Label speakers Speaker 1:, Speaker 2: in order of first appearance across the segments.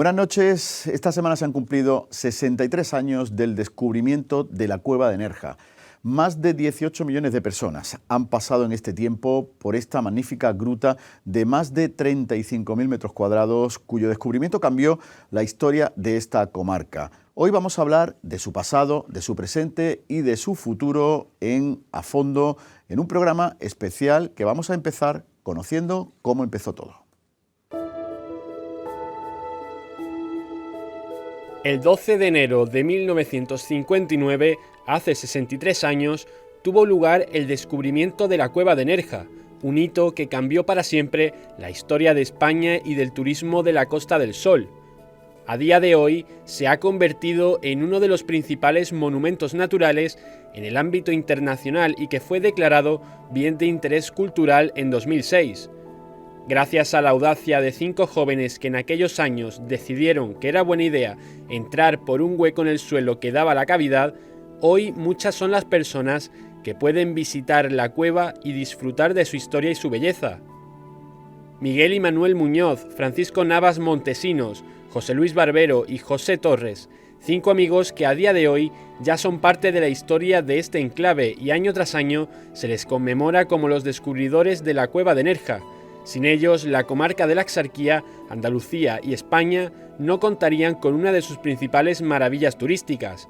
Speaker 1: Buenas noches. Esta semana se han cumplido 63 años del descubrimiento de la cueva de Nerja. Más de 18 millones de personas han pasado en este tiempo por esta magnífica gruta de más de 35.000 metros cuadrados, cuyo descubrimiento cambió la historia de esta comarca. Hoy vamos a hablar de su pasado, de su presente y de su futuro a fondo, en un programa especial que vamos a empezar conociendo cómo empezó todo.
Speaker 2: El 12 de enero de 1959, hace 63 años, tuvo lugar el descubrimiento de la cueva de Nerja, un hito que cambió para siempre la historia de España y del turismo de la Costa del Sol. A día de hoy se ha convertido en uno de los principales monumentos naturales en el ámbito internacional y que fue declarado Bien de Interés Cultural en 2006. Gracias a la audacia de 5 jóvenes que en aquellos años decidieron que era buena idea entrar por un hueco en el suelo que daba la cavidad, hoy muchas son las personas que pueden visitar la cueva y disfrutar de su historia y su belleza. Miguel y Manuel Muñoz, Francisco Navas Montesinos, José Luis Barbero y José Torres, 5 amigos que a día de hoy ya son parte de la historia de este enclave y año tras año se les conmemora como los descubridores de la cueva de Nerja. Sin ellos, la comarca de la Axarquía, Andalucía y España no contarían con una de sus principales maravillas turísticas.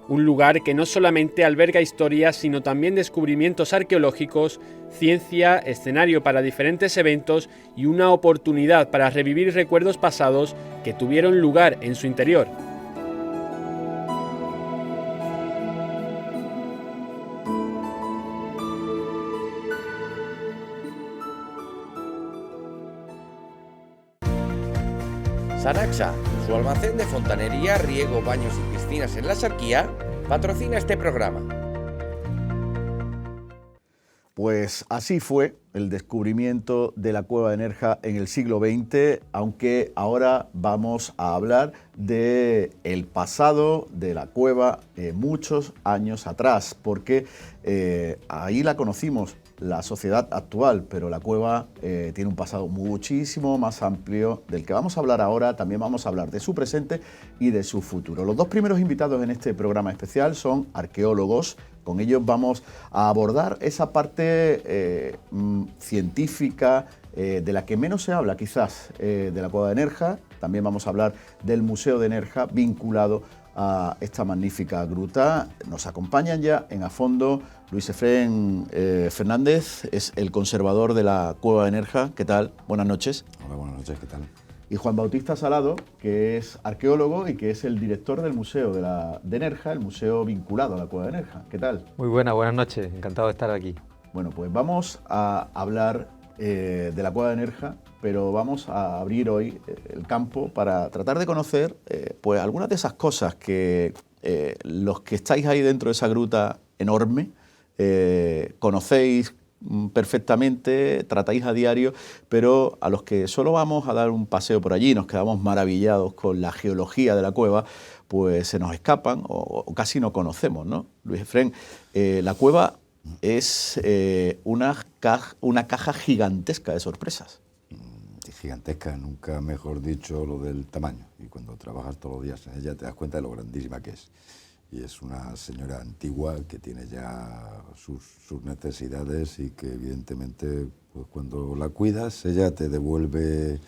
Speaker 2: Un lugar que no solamente alberga historias, sino también descubrimientos arqueológicos, ciencia, escenario para diferentes eventos y una oportunidad para revivir recuerdos pasados que tuvieron lugar en su interior.
Speaker 3: Sanaxa, su almacén de fontanería, riego, baños y piscinas en la Axarquía, patrocina este programa.
Speaker 1: Pues así fue el descubrimiento de la cueva de Nerja en el siglo XX, aunque ahora vamos a hablar del pasado de la cueva muchos años atrás, porque ahí la conocimos, la sociedad actual, pero la cueva tiene un pasado muchísimo más amplio del que vamos a hablar ahora. También vamos a hablar de su presente y de su futuro. Los dos primeros invitados en este programa especial son arqueólogos. Con ellos vamos a abordar esa parte científica de la que menos se habla quizás, de la cueva de Nerja. También vamos a hablar del Museo de Nerja vinculado a esta magnífica gruta. Nos acompañan ya en A Fondo Luis Efrén Fernández, es el conservador de la cueva de Nerja. ¿Qué tal? Buenas noches.
Speaker 4: Hola, buenas noches, ¿qué tal?
Speaker 1: Y Juan Bautista Salado, que es arqueólogo y que es el director del Museo de Nerja, el museo vinculado a la cueva de Nerja. ¿Qué tal?
Speaker 5: Muy buenas noches, encantado de estar aquí.
Speaker 1: Bueno, pues vamos a hablar de la cueva de Nerja, pero vamos a abrir hoy el campo para tratar de conocer pues algunas de esas cosas que los que estáis ahí dentro de esa gruta enorme conocéis perfectamente, tratáis a diario, pero a los que solo vamos a dar un paseo por allí, nos quedamos maravillados con la geología de la cueva, pues se nos escapan o casi no conocemos, ¿no? Luis Efrén, la cueva es una caja gigantesca de sorpresas.
Speaker 4: Gigantesca, nunca mejor dicho lo del tamaño. Y cuando trabajas todos los días en ella te das cuenta de lo grandísima que es. Y es una señora antigua que tiene ya sus necesidades y que evidentemente pues cuando la cuidas ella te devuelve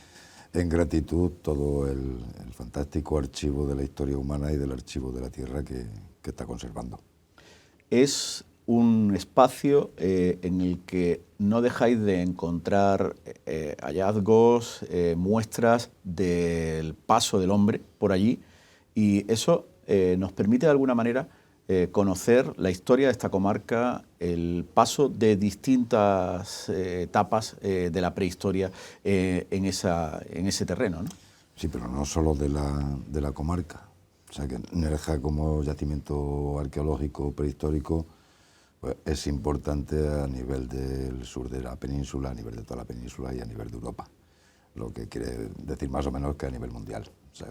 Speaker 4: en gratitud todo el fantástico archivo de la historia humana y del archivo de la tierra que está conservando.
Speaker 1: Es un espacio en el que no dejáis de encontrar hallazgos, muestras del paso del hombre por allí, y eso nos permite de alguna manera conocer la historia de esta comarca, el paso de distintas etapas de la prehistoria en ese terreno, ¿no?
Speaker 4: Sí, pero no solo de la comarca. O sea que Nerja como yacimiento arqueológico prehistórico pues, es importante a nivel del sur de la península, a nivel de toda la península y a nivel de Europa. Lo que quiere decir más o menos que a nivel mundial. O sea,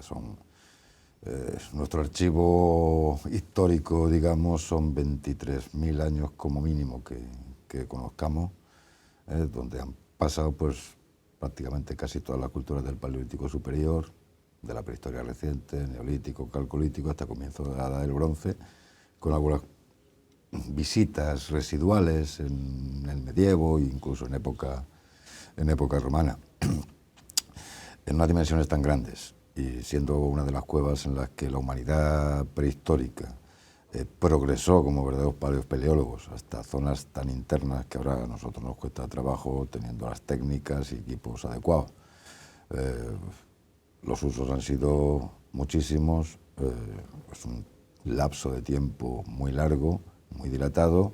Speaker 4: nuestro archivo histórico, digamos, son 23.000 años como mínimo que conozcamos, donde han pasado pues prácticamente casi todas las culturas del Paleolítico superior, de la prehistoria reciente, neolítico, calcolítico, hasta comienzo de la Edad del Bronce, con algunas visitas residuales en el medievo e incluso en época romana. En unas dimensiones tan grandes y siendo una de las cuevas en las que la humanidad prehistórica progresó como verdaderos paleoespeleólogos hasta zonas tan internas que ahora a nosotros nos cuesta trabajo teniendo las técnicas y equipos adecuados. Los usos han sido muchísimos, es un lapso de tiempo muy largo, muy dilatado,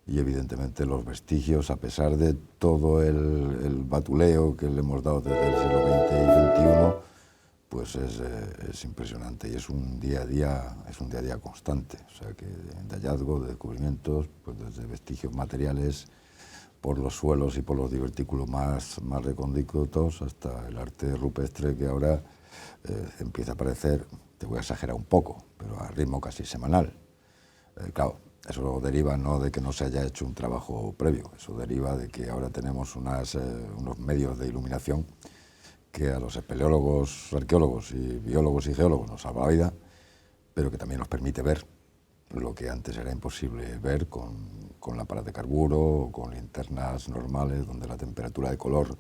Speaker 4: y evidentemente los vestigios, a pesar de todo el batuleo que le hemos dado desde el siglo XX y XXI, pues es impresionante y es un día a día constante, o sea que de hallazgos, de descubrimientos, pues desde vestigios materiales por los suelos y por los divertículos más recónditos hasta el arte rupestre que ahora empieza a aparecer, te voy a exagerar un poco, pero a ritmo casi semanal. Claro, eso deriva no de que no se haya hecho un trabajo previo, eso deriva de que ahora tenemos unos medios de iluminación que a los espeleólogos, arqueólogos y biólogos y geólogos nos salva la vida, pero que también nos permite ver lo que antes era imposible ver con lámparas de carburo o con linternas normales, donde la temperatura de color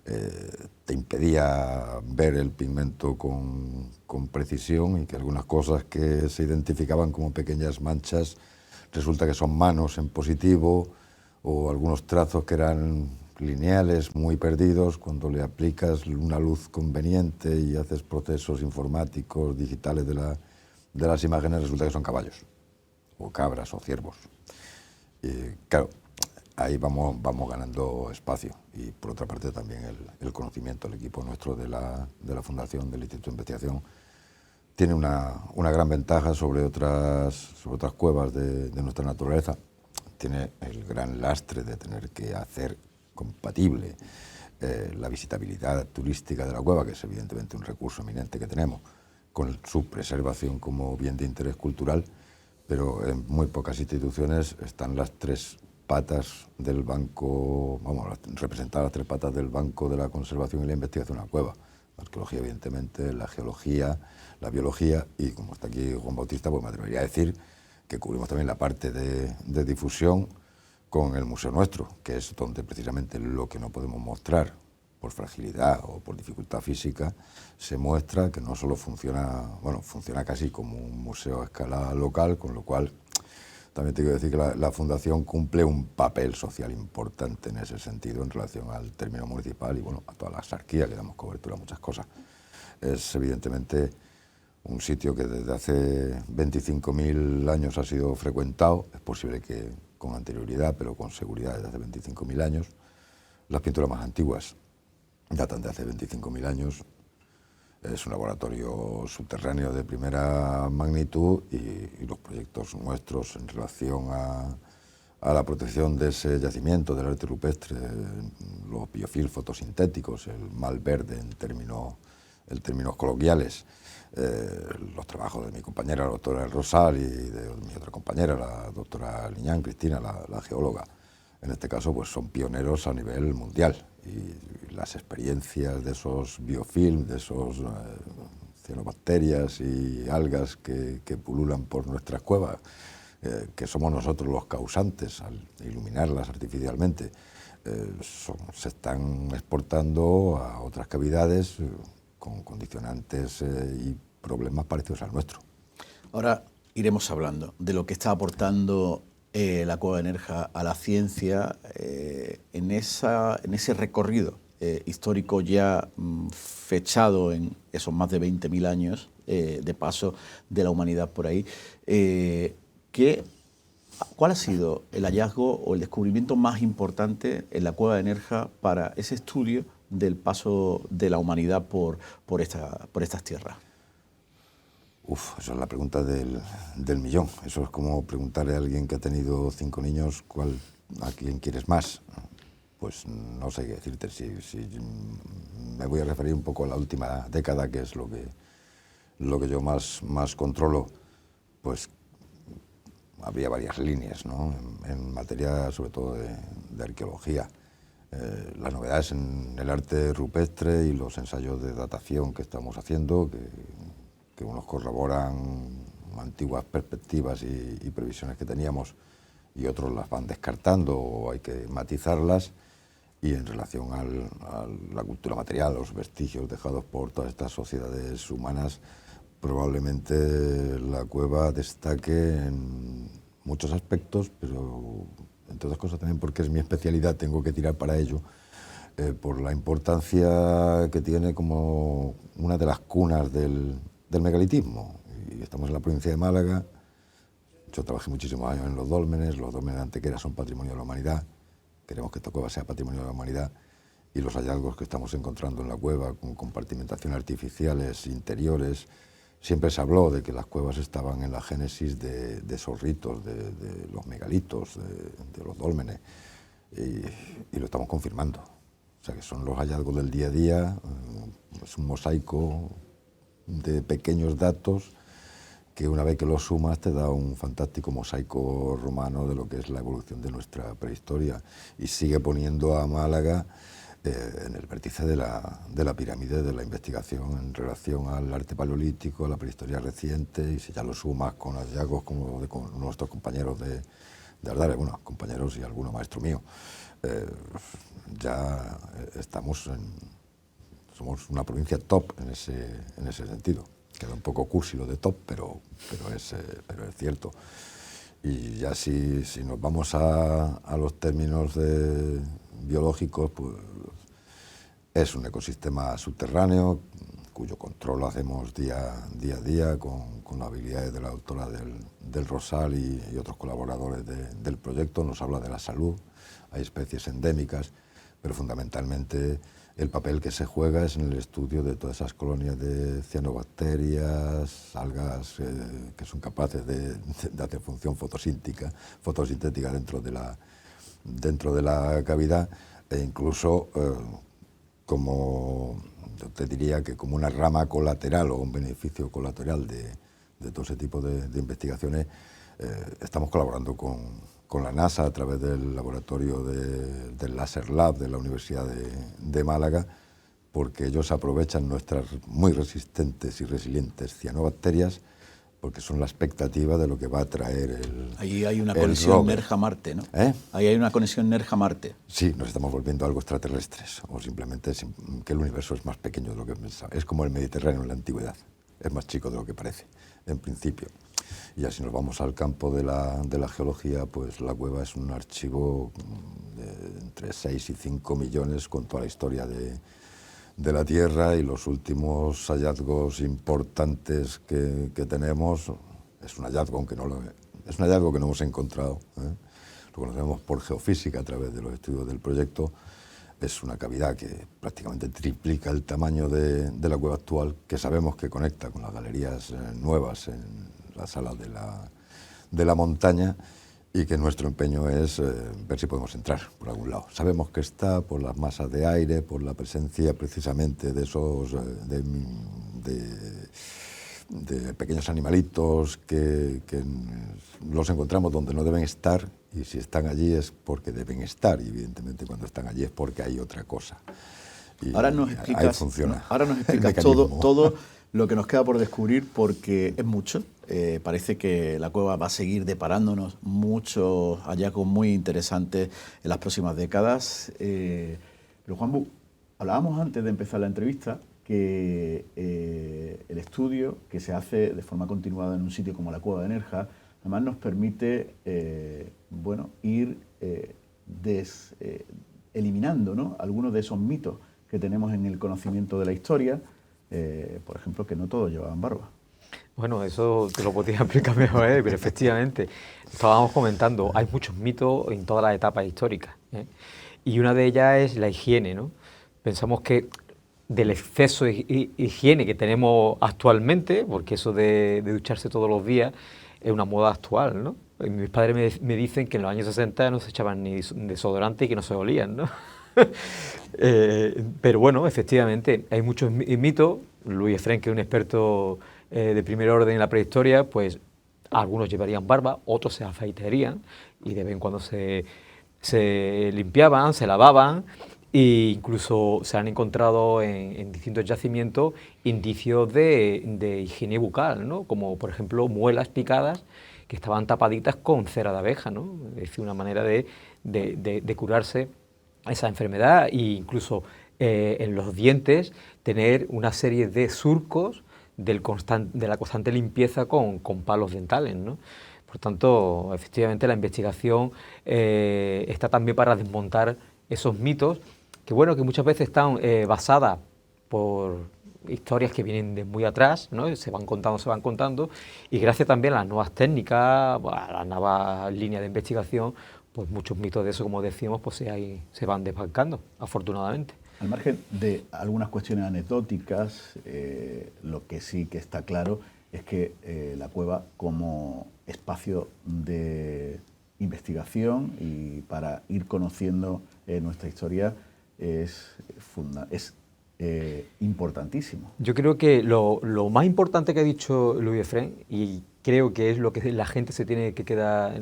Speaker 4: te impedía ver el pigmento con precisión y que algunas cosas que se identificaban como pequeñas manchas resulta que son manos en positivo o algunos trazos que eran lineales muy perdidos. Cuando le aplicas una luz conveniente y haces procesos informáticos digitales de las imágenes, resulta que son caballos o cabras o ciervos. Y claro, ahí vamos ganando espacio y por otra parte también el conocimiento, el equipo nuestro de la Fundación, del Instituto de Investigación, tiene una gran ventaja sobre otras cuevas de nuestra naturaleza. Tiene el gran lastre de tener que hacer compatible la visitabilidad turística de la cueva, que es evidentemente un recurso eminente que tenemos, con su preservación como bien de interés cultural, pero en muy pocas instituciones están las tres patas del banco, representadas las tres patas del banco de la conservación y la investigación en la cueva. La arqueología, evidentemente, la geología, la biología y, como está aquí Juan Bautista, pues me atrevería a decir que cubrimos también la parte de difusión con el museo nuestro, que es donde precisamente lo que no podemos mostrar por fragilidad o por dificultad física, se muestra que no solo funciona casi como un museo a escala local, con lo cual también te quiero decir que la Fundación cumple un papel social importante en ese sentido en relación al término municipal y bueno, a toda la exarquía, que damos cobertura a muchas cosas. Es evidentemente un sitio que desde hace 25.000 años ha sido frecuentado, es posible que con anterioridad, pero con seguridad desde hace 25.000 años. Las pinturas más antiguas datan de hace 25.000 años. Es un laboratorio subterráneo de primera magnitud y los proyectos nuestros en relación a la protección de ese yacimiento del arte rupestre, los biofilms fotosintéticos, el mal verde en términos coloquiales, los trabajos de mi compañera, la doctora El Rosal, y de mi otra compañera, la doctora Liñán, Cristina, la geóloga. En este caso, pues son pioneros a nivel mundial y las experiencias de esos biofilms, de esos cianobacterias y algas que pululan por nuestras cuevas, que somos nosotros los causantes al iluminarlas artificialmente, se están exportando a otras cavidades con condicionantes y problemas parecidos al nuestro.
Speaker 1: Ahora iremos hablando de lo que está aportando la Cueva de Nerja a la ciencia en ese recorrido histórico ya fechado en esos más de 20.000 años de paso de la humanidad por ahí. ¿Cuál ha sido el hallazgo o el descubrimiento más importante en la Cueva de Nerja para ese estudio del paso de la humanidad por estas tierras?
Speaker 4: Esa es la pregunta del millón. Eso es como preguntarle a alguien que ha tenido 5 niños a quién quieres más. Pues no sé qué decirte. Si me voy a referir un poco a la última década, que es lo que yo más controlo, pues habría varias líneas, ¿no? En materia sobre todo de arqueología. Las novedades en el arte rupestre y los ensayos de datación que estamos haciendo, que unos corroboran antiguas perspectivas y previsiones que teníamos y otros las van descartando o hay que matizarlas. Y en relación a la cultura material, los vestigios dejados por todas estas sociedades humanas, probablemente la cueva destaque en muchos aspectos, pero entre otras cosas también porque es mi especialidad, tengo que tirar para ello, por la importancia que tiene como una de las cunas del megalitismo. Y estamos en la provincia de Málaga, yo trabajé muchísimos años en los dólmenes de Antequera son patrimonio de la humanidad, queremos que esta cueva sea patrimonio de la humanidad, y los hallazgos que estamos encontrando en la cueva, con compartimentación artificiales interiores, siempre se habló de que las cuevas estaban en la génesis de esos ritos, de los megalitos, de los dólmenes, y lo estamos confirmando. O sea, que son los hallazgos del día a día, es un mosaico de pequeños datos que una vez que los sumas te da un fantástico mosaico romano de lo que es la evolución de nuestra prehistoria y sigue poniendo a Málaga en el vértice de la pirámide de la investigación en relación al arte paleolítico, a la prehistoria reciente, y si ya lo sumas con hallazgos como con nuestros compañeros de Ardares, bueno, compañeros y alguno maestro mío, ya somos una provincia top en ese sentido. Queda un poco cursi lo de top, pero es cierto. Y ya si nos vamos a los términos biológicos, pues es un ecosistema subterráneo cuyo control lo hacemos día a día con las habilidades de la doctora del Rosal y otros colaboradores del proyecto. Nos habla de la salud, hay especies endémicas, pero fundamentalmente el papel que se juega es en el estudio de todas esas colonias de cianobacterias, algas que son capaces de hacer función fotosintética dentro de la cavidad, e incluso como yo te diría que como una rama colateral o un beneficio colateral de todo ese tipo de investigaciones, estamos colaborando con la NASA a través del laboratorio del Laser Lab de la Universidad de Málaga, porque ellos aprovechan nuestras muy resistentes y resilientes cianobacterias, porque son la expectativa de lo que va a traer
Speaker 1: Ahí hay una conexión Nerja-Marte, ¿no? Ahí hay una conexión Nerja-Marte.
Speaker 4: Sí, nos estamos volviendo algo extraterrestres, o simplemente que el universo es más pequeño de lo que pensaba. Es como el Mediterráneo en la antigüedad, es más chico de lo que parece, en principio. Y ya si nos vamos al campo de la geología, pues la cueva es un archivo de entre 6 y 5 millones con toda la historia de la Tierra, y los últimos hallazgos importantes que tenemos, es un hallazgo que no hemos encontrado, lo conocemos por geofísica a través de los estudios del proyecto. Es una cavidad que prácticamente triplica el tamaño de la cueva actual, que sabemos que conecta con las galerías nuevas en la sala de la montaña, y que nuestro empeño es ver si podemos entrar por algún lado. Sabemos que está por las masas de aire, por la presencia precisamente de esos de pequeños animalitos que los encontramos donde no deben estar, y si están allí es porque deben estar, y evidentemente cuando están allí es porque hay otra cosa. Y
Speaker 1: ahora nos explicas
Speaker 4: todo
Speaker 1: lo que nos queda por descubrir, porque es mucho. Parece que la cueva va a seguir deparándonos muchos hallazgos muy interesantes en las próximas décadas. Pero Juanbu, hablábamos antes de empezar la entrevista que el estudio que se hace de forma continuada en un sitio como la Cueva de Nerja, además nos permite ir eliminando, ¿no?, algunos de esos mitos que tenemos en el conocimiento de la historia, por ejemplo, que no todos llevaban barba.
Speaker 5: Bueno, eso te lo podría explicar mejor, pero efectivamente, estábamos comentando, hay muchos mitos en todas las etapas históricas, y una de ellas es la higiene, ¿no? Pensamos que del exceso de higiene que tenemos actualmente, porque eso de ducharse todos los días es una moda actual, ¿no? Mis padres me dicen que en los años 60 no se echaban ni desodorante y que no se olían, ¿no? Pero bueno, efectivamente, hay muchos mitos. Luis Efrén, que es un experto de primer orden en la prehistoria, pues algunos llevarían barba, otros se afeitarían y de vez en cuando se se limpiaban, se lavaban e incluso se han encontrado en distintos yacimientos indicios de higiene bucal, ¿no? Como por ejemplo muelas picadas que estaban tapaditas con cera de abeja, ¿no? Es decir, una manera de curarse esa enfermedad e incluso en los dientes tener una serie de surcos de la constante limpieza con palos dentales, ¿no? Por tanto, efectivamente la investigación está también para desmontar esos mitos que, bueno, que muchas veces están basadas por historias que vienen de muy atrás, ¿no? Se van contando, y gracias también a las nuevas técnicas, a las nuevas líneas de investigación, pues muchos mitos de eso, como decíamos, pues se van desbancando, afortunadamente.
Speaker 1: Al margen de algunas cuestiones anecdóticas, lo que sí que está claro es que la cueva como espacio de investigación y para ir conociendo nuestra historia es importantísimo.
Speaker 5: Yo creo que lo más importante que ha dicho Louis Efrén, y creo que es lo que la gente se tiene que quedar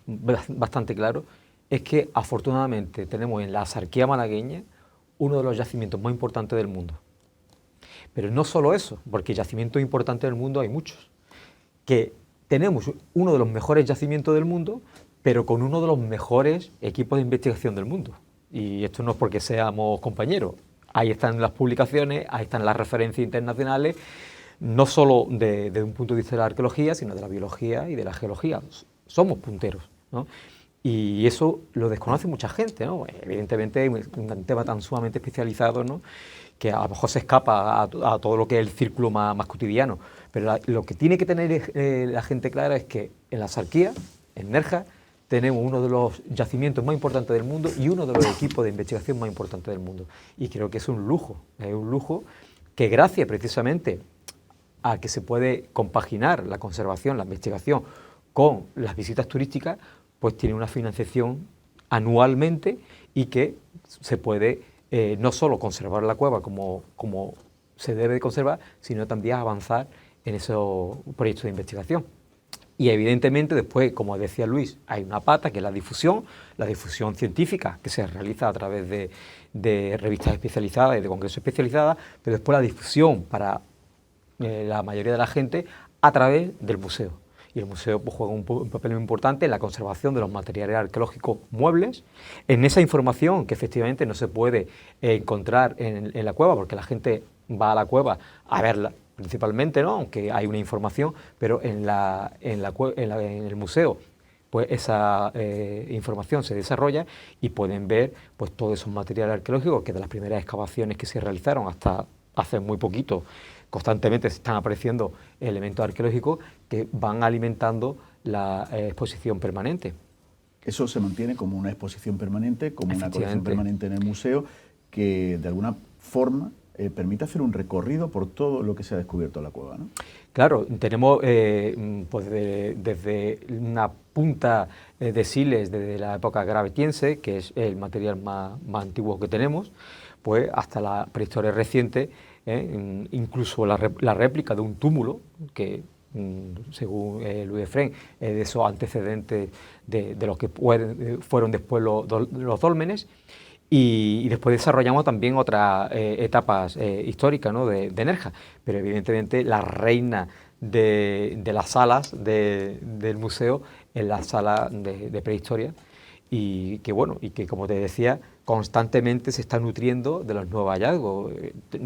Speaker 5: bastante claro, es que afortunadamente tenemos en la Axarquía malagueña uno de los yacimientos más importantes del mundo. Pero no solo eso, porque yacimientos importantes del mundo hay muchos. Que tenemos uno de los mejores yacimientos del mundo, pero con uno de los mejores equipos de investigación del mundo. Y esto no es porque seamos compañeros. Ahí están las publicaciones, ahí están las referencias internacionales, no solo desde un punto de vista de la arqueología, sino de la biología y de la geología. Somos punteros, ¿no? Y eso lo desconoce mucha gente, ¿no? Evidentemente es un tema tan sumamente especializado, ¿no?, que a lo mejor se escapa a todo lo que es el círculo más cotidiano. Pero lo que tiene que tener la gente clara es que en la Axarquía, en Nerja, tenemos uno de los yacimientos más importantes del mundo y uno de los equipos de investigación más importantes del mundo. Y creo que es un lujo que gracias precisamente a que se puede compaginar la conservación, la investigación con las visitas turísticas, pues tiene una financiación anualmente y que se puede no solo conservar la cueva como se debe de conservar, sino también avanzar en esos proyectos de investigación. Y evidentemente después, como decía Luis, hay una pata que es la difusión científica que se realiza a través de revistas especializadas y de congresos especializados, pero después la difusión para la mayoría de la gente a través del museo. Y el museo pues, juega un papel muy importante en la conservación de los materiales arqueológicos muebles, en esa información que efectivamente no se puede encontrar en la cueva, porque la gente va a la cueva a verla principalmente, ¿no?, aunque hay una información, pero en el museo pues esa información se desarrolla y pueden ver pues todos esos materiales arqueológicos que de las primeras excavaciones que se realizaron hasta hace muy poquito constantemente se están apareciendo elementos arqueológicos que van alimentando la exposición permanente.
Speaker 1: Eso se mantiene como una exposición permanente, como una colección permanente en el museo, que de alguna forma permite hacer un recorrido por todo lo que se ha descubierto en la cueva, ¿no?
Speaker 5: Claro, tenemos pues desde una punta de siles desde la época gravetiense, que es el material más antiguo que tenemos, pues hasta la prehistoria reciente, incluso la réplica de un túmulo que, según Louis Efrén, de esos antecedentes de los que fueron después los dólmenes. Y después desarrollamos también otras etapas históricas, ¿no?, de Nerja, pero evidentemente la reina de las salas del museo es la sala de prehistoria, y que bueno, y que como te decía, constantemente se está nutriendo de los nuevos hallazgos.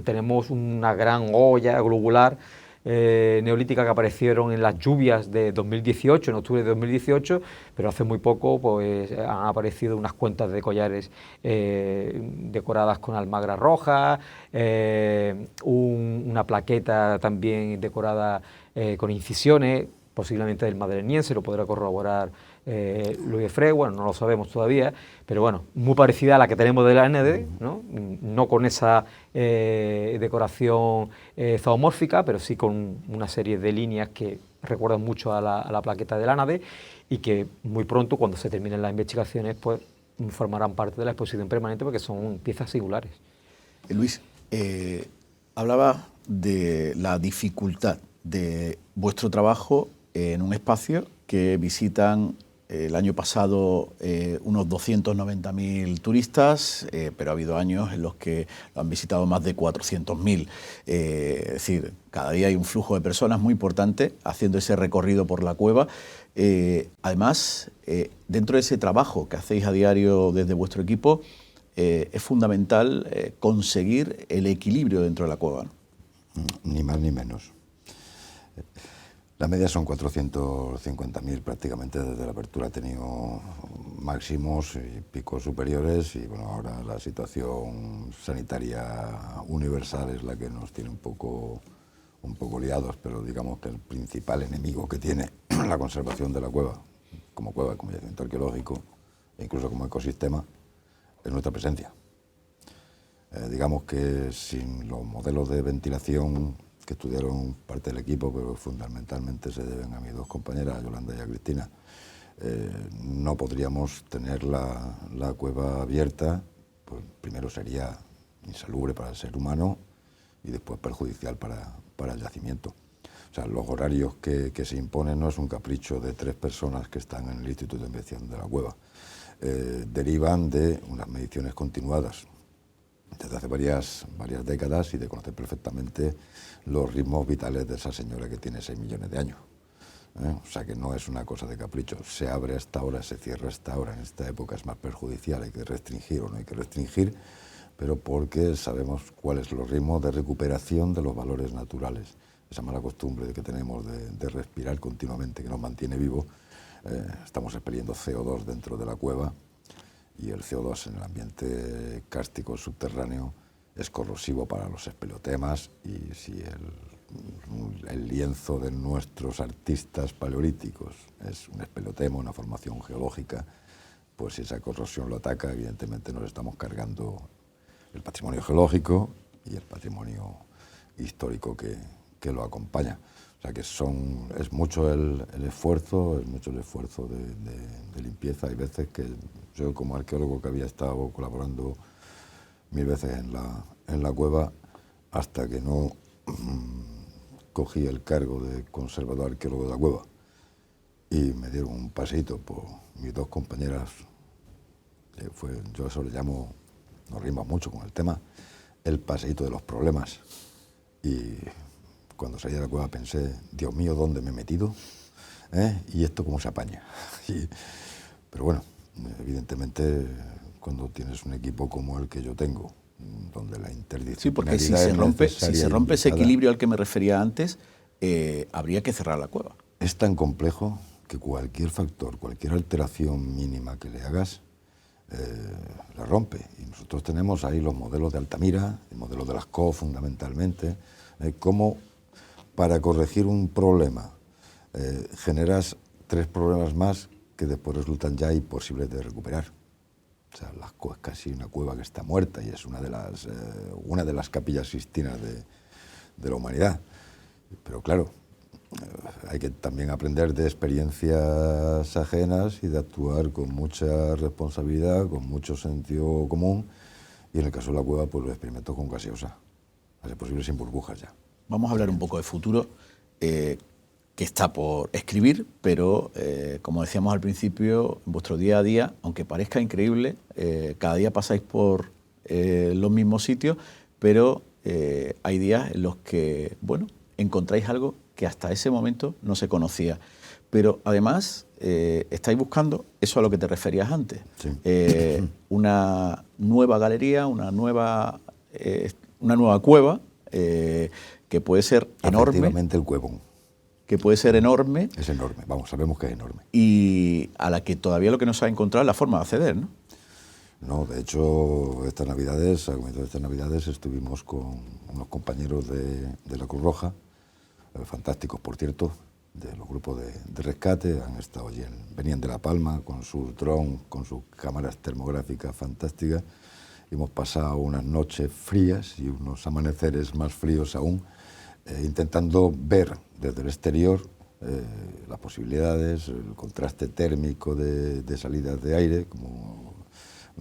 Speaker 5: Tenemos una gran olla globular neolítica que aparecieron en las lluvias de 2018, en octubre de 2018, pero hace muy poco pues han aparecido unas cuentas de collares decoradas con almagra roja, una plaqueta también decorada con incisiones, posiblemente del madreniense, lo podrá corroborar Louis Efrén, bueno, no lo sabemos todavía, pero bueno, muy parecida a la que tenemos de la AND, ¿no? No con esa decoración zoomórfica, pero sí con una serie de líneas que recuerdan mucho a la plaqueta de la ANAD y que muy pronto, cuando se terminen las investigaciones, pues formarán parte de la exposición permanente porque son piezas singulares.
Speaker 1: Luis, hablaba de la dificultad de vuestro trabajo en un espacio que visitan el año pasado unos 290.000 turistas, pero ha habido años en los que lo han visitado más de 400.000. Es decir, cada día hay un flujo de personas muy importante haciendo ese recorrido por la cueva. Además, dentro de ese trabajo que hacéis a diario desde vuestro equipo, es fundamental conseguir el equilibrio dentro de la cueva, ¿no?
Speaker 4: Ni más ni menos. La media son 450.000 prácticamente desde la apertura. Ha tenido máximos y picos superiores y bueno, ahora la situación sanitaria universal es la que nos tiene un poco liados, pero digamos que el principal enemigo que tiene la conservación de la cueva, como yacimiento arqueológico e incluso como ecosistema, es nuestra presencia. Digamos que sin los modelos de ventilación que estudiaron parte del equipo, pero fundamentalmente se deben a mis dos compañeras, a Yolanda y a Cristina, no podríamos tener la cueva abierta. Pues primero sería insalubre para el ser humano y después perjudicial para el yacimiento. O sea, los horarios que se imponen no es un capricho de 3 personas que están en el Instituto de Investigación de la Cueva. Derivan de unas mediciones continuadas desde hace varias décadas y de conocer perfectamente los ritmos vitales de esa señora que tiene 6 millones de años. O sea que no es una cosa de capricho. Se abre a esta hora, se cierra a esta hora. En esta época es más perjudicial, hay que restringir o no hay que restringir, pero porque sabemos cuáles son los ritmos de recuperación de los valores naturales. Esa mala costumbre que tenemos de respirar continuamente, que nos mantiene vivos. Estamos expeliendo CO2 dentro de la cueva y el CO2 en el ambiente kárstico subterráneo es corrosivo para los espeleotemas, y si el lienzo de nuestros artistas paleolíticos es un espeleotema, una formación geológica, pues si esa corrosión lo ataca, evidentemente nos estamos cargando el patrimonio geológico y el patrimonio histórico que lo acompaña. O sea que es mucho el esfuerzo, de limpieza. Hay veces que yo, como arqueólogo que había estado colaborando 1000 veces en la cueva, hasta que no cogí el cargo de conservador arqueólogo de la cueva y me dieron un paseíto por mis dos compañeras, yo eso le llamo, nos rimos mucho con el tema, el paseíto de los problemas. Y cuando salí de la cueva pensé, Dios mío, ¿dónde me he metido? ¿Y esto cómo se apaña? Pero bueno, evidentemente, cuando tienes un equipo como el que yo tengo, donde la interdisciplinaridad...
Speaker 1: Sí, porque si se rompe ese equilibrio al que me refería antes, habría que cerrar la cueva.
Speaker 4: Es tan complejo que cualquier factor, cualquier alteración mínima que le hagas, la rompe. Y nosotros tenemos ahí los modelos de Altamira, el modelo de Lascaux fundamentalmente, cómo para corregir un problema generas 3 problemas más que después resultan ya imposibles de recuperar. O sea, Lascaux es casi una cueva que está muerta y es una de las capillas sistinas de la humanidad. Pero claro, hay que también aprender de experiencias ajenas y de actuar con mucha responsabilidad, con mucho sentido común, y en el caso de la cueva, pues lo experimento con gaseosa, a ser posible sin burbujas ya.
Speaker 1: Vamos a hablar un poco de futuro, que está por escribir, pero como decíamos al principio, en vuestro día a día, aunque parezca increíble, cada día pasáis por los mismos sitios, pero hay días en los que, bueno, encontráis algo que hasta ese momento no se conocía. Pero además estáis buscando eso a lo que te referías antes,
Speaker 4: sí.
Speaker 1: Una nueva galería, una nueva cueva, que puede ser enorme.
Speaker 4: Efectivamente, el cuevón.
Speaker 1: Que puede ser enorme.
Speaker 4: Es enorme, sabemos que es enorme.
Speaker 1: Y a la que todavía lo que no se ha encontrado es la forma de acceder, ¿no?
Speaker 4: No, de hecho, a comienzos de estas Navidades, estuvimos con unos compañeros de la Cruz Roja, fantásticos, por cierto, de los grupos de rescate. Han estado allí, venían de La Palma con sus drones, con sus cámaras termográficas fantásticas. Y hemos pasado unas noches frías y unos amaneceres más fríos aún, intentando ver desde el exterior las posibilidades, el contraste térmico de salidas de aire. Como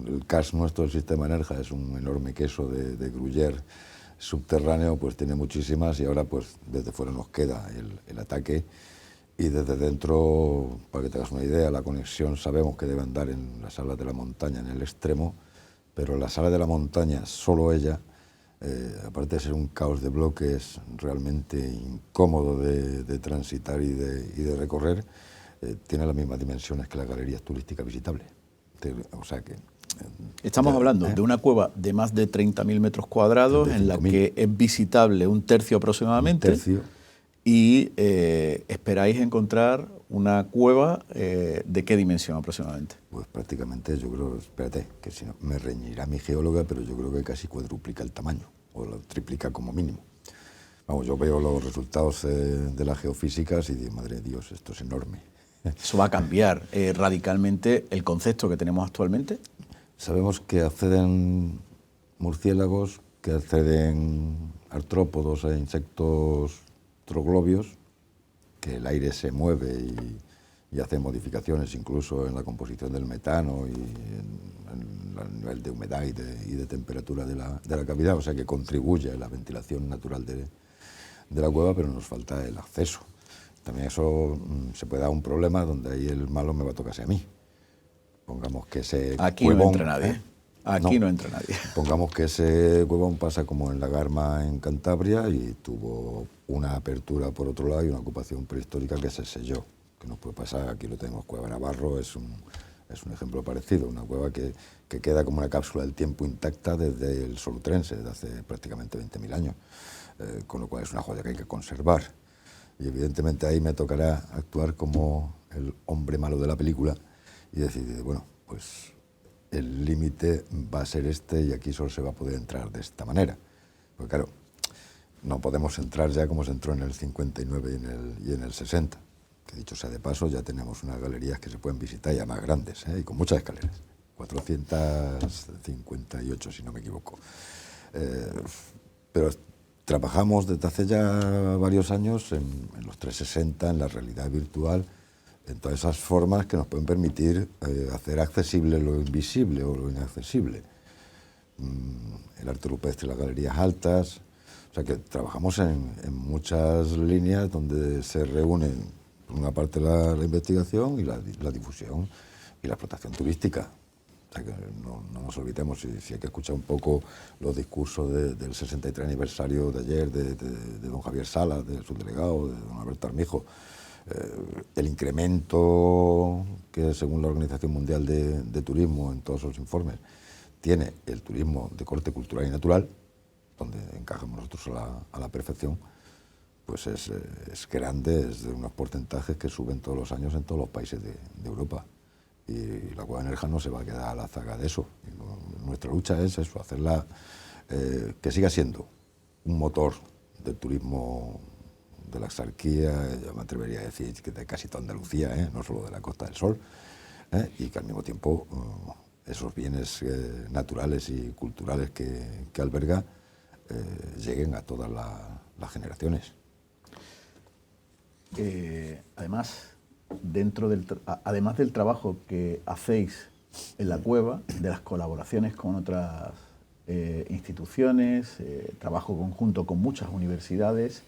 Speaker 4: el CAS nuestro, el sistema Enerja, es un enorme queso de Gruyère subterráneo, pues tiene muchísimas, y ahora pues desde fuera nos queda el ataque. Y desde dentro, para que te hagas una idea, la conexión sabemos que debe andar en las salas de la montaña, en el extremo, pero la sala de la montaña, solo ella, aparte de ser un caos de bloques realmente incómodo de transitar y de recorrer, tiene las mismas dimensiones que las galerías turísticas visitables. O sea que...
Speaker 1: Estamos hablando de una cueva de más de 30.000 metros cuadrados en la que es visitable un tercio aproximadamente.
Speaker 4: Un tercio.
Speaker 1: Y esperáis encontrar una cueva ¿de qué dimensión aproximadamente?
Speaker 4: Pues prácticamente, yo creo, espérate, que si no, me reñirá mi geóloga, pero yo creo que casi cuadruplica el tamaño, o lo triplica como mínimo. Vamos, yo veo los resultados de las geofísicas y digo, madre de Dios, esto es enorme.
Speaker 1: ¿Eso va a cambiar radicalmente el concepto que tenemos actualmente?
Speaker 4: Sabemos que acceden murciélagos, que acceden artrópodos e insectos troglobios, que el aire se mueve y hace modificaciones incluso en la composición del metano y en el nivel de humedad y de temperatura de la cavidad, o sea que contribuye a la ventilación natural de la cueva, pero nos falta el acceso. También eso se puede dar un problema donde ahí el malo me va a tocarse a mí. Pongamos que ese
Speaker 1: aquí
Speaker 4: huevón,
Speaker 1: no entra nadie. Aquí no entra nadie.
Speaker 4: Pongamos que ese huevón pasa como en la Garma en Cantabria y tuvo una apertura por otro lado y una ocupación prehistórica que se selló. Que nos puede pasar, aquí lo tenemos, Cueva Navarro es un ejemplo parecido, una cueva que queda como una cápsula del tiempo intacta desde el Solutrense, desde hace prácticamente 20.000 años, con lo cual es una joya que hay que conservar. Y evidentemente ahí me tocará actuar como el hombre malo de la película y decir, bueno, pues el límite va a ser este y aquí solo se va a poder entrar de esta manera. Porque claro, no podemos entrar ya como se entró en el 59 y en el 60. Que dicho sea de paso, ya tenemos unas galerías que se pueden visitar ya más grandes, y con muchas escaleras. 458, si no me equivoco. Pero trabajamos desde hace ya varios años en los 360, en la realidad virtual, en todas esas formas que nos pueden permitir hacer accesible lo invisible o lo inaccesible. El arte rupestre, las galerías altas, o sea que trabajamos en muchas líneas donde se reúnen, por una parte, la investigación y la difusión y la explotación turística. O sea que no nos olvidemos, si hay que escuchar un poco los discursos del 63 aniversario de ayer, de don Javier Salas, del subdelegado, de don Alberto Armijo, el incremento que según la Organización Mundial de Turismo en todos sus informes tiene el turismo de corte cultural y natural, donde encajamos nosotros a la perfección, pues es grande, es de unos porcentajes que suben todos los años en todos los países de Europa. Y la Cueva de Nerja no se va a quedar a la zaga de eso. Nuestra lucha es eso, hacerla que siga siendo un motor del turismo de la Axarquía, yo me atrevería a decir que de casi toda Andalucía, no solo de la Costa del Sol, y que al mismo tiempo esos bienes naturales y culturales que alberga lleguen a todas las generaciones.
Speaker 1: Además, además del trabajo que hacéis en la cueva, de las colaboraciones con otras instituciones, trabajo conjunto con muchas universidades,